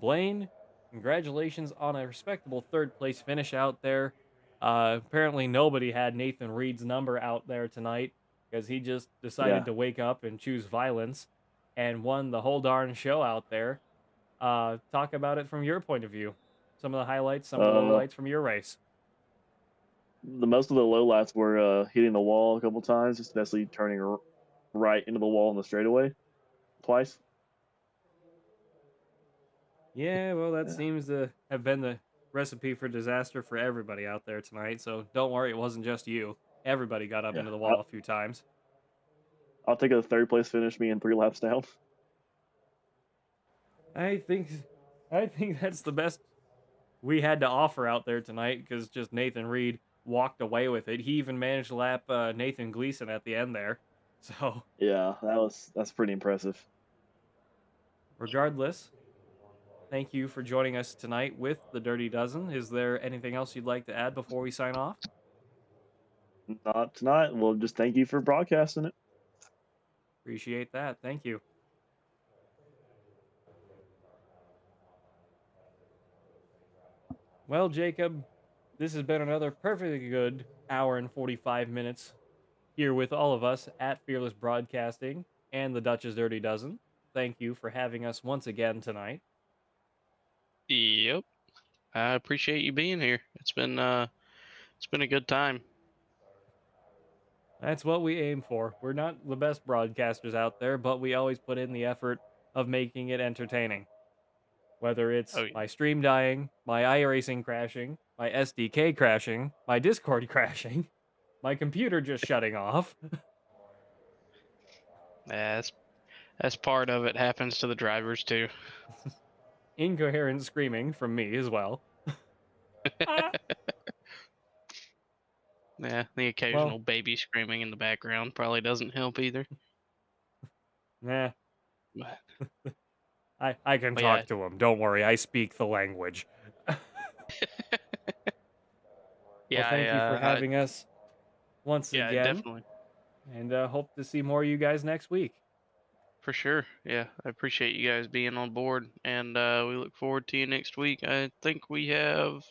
S3: Blaine, congratulations on a respectable 3rd place finish out there. Apparently nobody had Nathan Reed's number out there tonight because he just decided to wake up and choose violence and won the whole darn show out there. Talk about it from your point of view. Some of the highlights, some of the lowlights from your race.
S12: Most of the lowlights were hitting the wall a couple times, especially turning right into the wall in the straightaway twice.
S3: Yeah, well, that seems to have been the recipe for disaster for everybody out there tonight, so don't worry, it wasn't just you. Everybody got up into the wall a few times.
S12: I'll take a 3rd place finish, me and 3 laps down.
S3: I think that's the best we had to offer out there tonight, because just Nathan Reed walked away with it. He even managed to lap Nathan Gleason at the end there. So
S12: yeah, that's pretty impressive.
S3: Regardless, thank you for joining us tonight with the Dirty Dozen. Is there anything else you'd like to add before we sign off?
S12: Not tonight. Well, just thank you for broadcasting it.
S3: Appreciate that. Thank you. Well, Jacob, this has been another perfectly good hour and 45 minutes here with all of us at Fearless Broadcasting and the Dutch's Dirty Dozen. Thank you for having us once again tonight.
S13: Yep. I appreciate you being here. It's been a good time.
S3: That's what we aim for. We're not the best broadcasters out there, but we always put in the effort of making it entertaining. Whether it's my stream dying, my iRacing crashing, my SDK crashing, my Discord crashing, my computer just shutting off.
S13: That's part of it. Happens to the drivers too.
S3: Incoherent screaming from me as well.
S13: Yeah, the occasional baby screaming in the background probably doesn't help either.
S3: Nah. I can talk to him. Don't worry, I speak the language.
S13: Yeah,
S3: thank you for having us once again.
S13: Yeah, definitely.
S3: And hope to see more of you guys next week.
S13: For sure. Yeah, I appreciate you guys being on board, and we look forward to you next week. I think we have.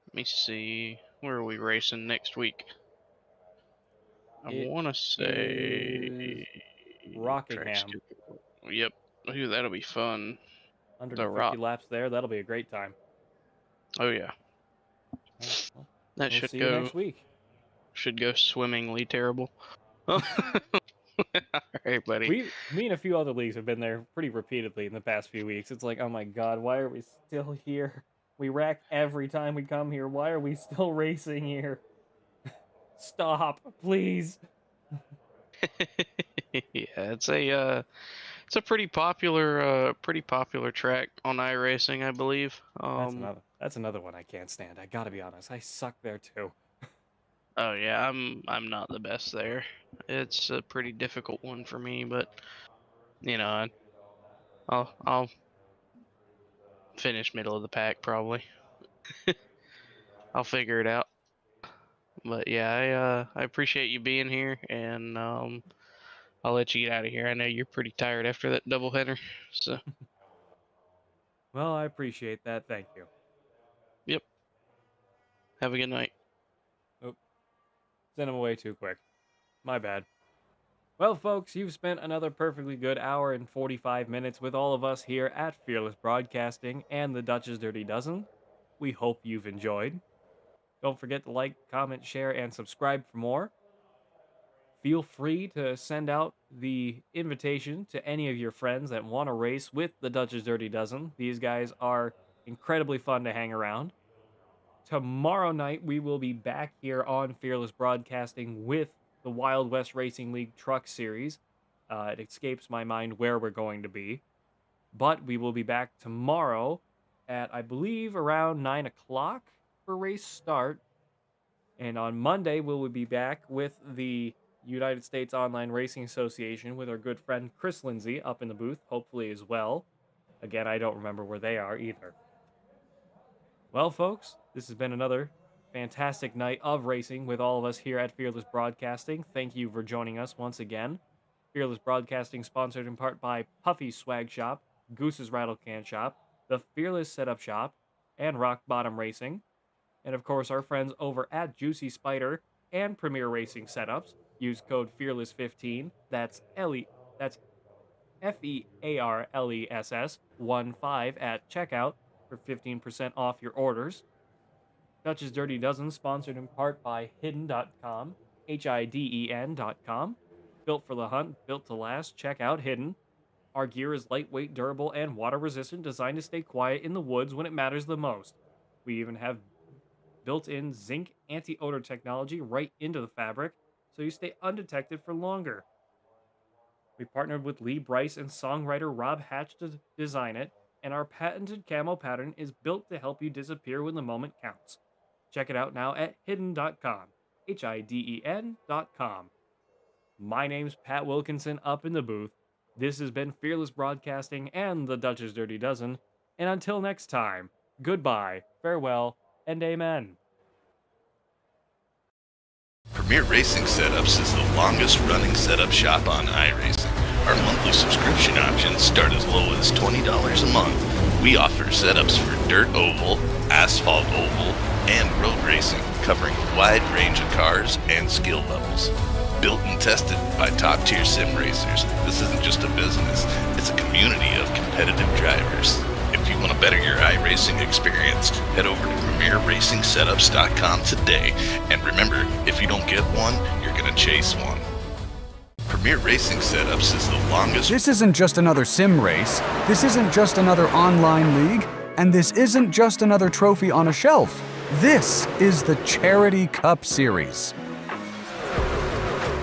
S13: Let me see. Where are we racing next week? I want to say
S3: Rockingham.
S13: Yep. Ooh, that'll be fun.
S3: 150 laps there. That'll be a great time.
S13: Oh yeah. That
S3: We'll see you next week.
S13: Should go swimmingly terrible. All right, buddy.
S3: Me and a few other leagues have been there pretty repeatedly in the past few weeks. It's like, oh my god, why are we still here? We wreck every time we come here. Why are we still racing here? Stop, please.
S13: Yeah, it's a pretty popular track on iRacing, I believe.
S3: That's another one I can't stand. I gotta be honest, I suck there too.
S13: Oh yeah, I'm not the best there. It's a pretty difficult one for me, but you know, I'll finish middle of the pack probably. I'll figure it out. But yeah, I appreciate you being here, and I'll let you get out of here. I know you're pretty tired after that doubleheader, so.
S3: Well, I appreciate that. Thank you.
S13: Yep. Have a good night.
S3: Oh, sent him away too quick. My bad. Well, folks, you've spent another perfectly good hour and 45 minutes with all of us here at Fearless Broadcasting and the Dutch's Dirty Dozen. We hope you've enjoyed. Don't forget to like, comment, share, and subscribe for more. Feel free to send out the invitation to any of your friends that want to race with the Dutch's Dirty Dozen. These guys are incredibly fun to hang around. Tomorrow night, we will be back here on Fearless Broadcasting with the Wild West Racing League Truck Series. It escapes my mind where we're going to be. But we will be back tomorrow at, I believe, around 9 o'clock for race start. And on Monday, we'll be back with the United States Online Racing Association with our good friend Chris Lindsay up in the booth, hopefully as well. Again, I don't remember where they are either. Well, folks, this has been another fantastic night of racing with all of us here at Fearless Broadcasting. Thank you for joining us once again. Fearless Broadcasting sponsored in part by Puffy's Swag Shop, Goose's Rattlecan Shop, the Fearless Setup Shop, and Rock Bottom Racing. And of course, our friends over at Juicy Spider and Premier Racing Setups. Use code FEARLESS15. That's FEARLESS 15 at checkout for 15% off your orders. Dutch's Dirty Dozen sponsored in part by Hidden.com, HIDEN.com. Built for the hunt, built to last. Check out Hidden. Our gear is lightweight, durable, and water resistant, designed to stay quiet in the woods when it matters the most. We even have built-in zinc anti-odor technology right into the fabric, so you stay undetected for longer. We partnered with Lee Bryce and songwriter Rob Hatch to design it, and our patented camo pattern is built to help you disappear when the moment counts. Check it out now at hidden.com, HIDEN.com. My name's Pat Wilkinson up in the booth. This has been Fearless Broadcasting and the Dutch's Dirty Dozen, and until next time, goodbye, farewell, and amen.
S8: Premier Racing Setups is the longest running setup shop on iRacing. Our monthly subscription options start as low as $20 a month. We offer setups for dirt oval, asphalt oval, and road racing, covering a wide range of cars and skill levels. Built and tested by top-tier sim racers, this isn't just a business, it's a community of competitive drivers. If you want to better your iRacing experience, head over to PremierRacingSetups.com today. And remember, if you don't get one, you're going to chase one. Premier Racing Setups is the longest...
S14: This isn't just another sim race, this isn't just another online league, and this isn't just another trophy on a shelf. This is the Charity Cup Series.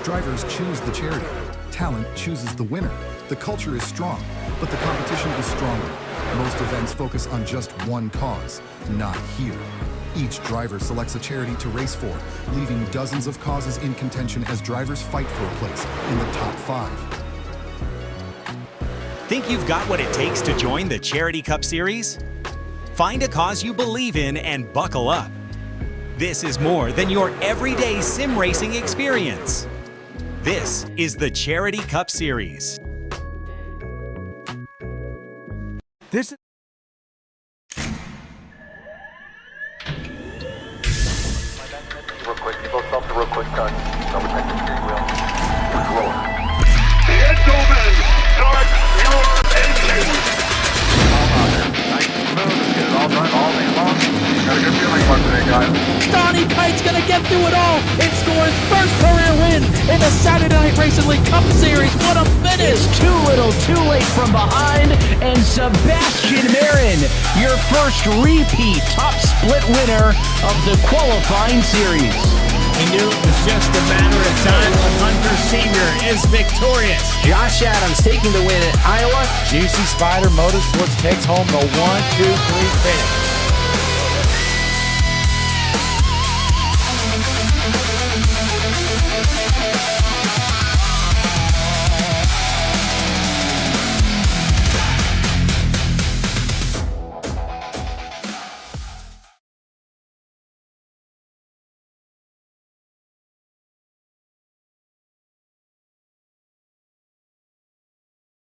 S15: Drivers choose the charity. Talent chooses the winner. The culture is strong, but the competition is stronger. Most events focus on just one cause, not here. Each driver selects a charity to race for, leaving dozens of causes in contention as drivers fight for a place in the top 5.
S16: Think you've got what it takes to join the Charity Cup Series? Find a cause you believe in and buckle up. This is more than your everyday sim racing experience. This is the Charity Cup Series.
S14: This is...
S1: Real quick, you both stop the real quick touch. Double check the steering wheel. Roll.
S2: Gentlemen, start your engines.
S1: Nice and smooth. Let's get it all done all day long. Got a good feeling about today, guys.
S4: Donnie Kite's gonna get through it all and score his first career win in the Saturday Night Racing League Cup Series. What a finish!
S17: It's too little, too late from behind, and Sebastian Marin, your first repeat top split winner of the qualifying series.
S5: He knew it was just a matter of time when Hunter Sr. is victorious.
S7: Josh Adams taking the win at Iowa. GC Spider Motorsports takes home the 1-2-3 finish.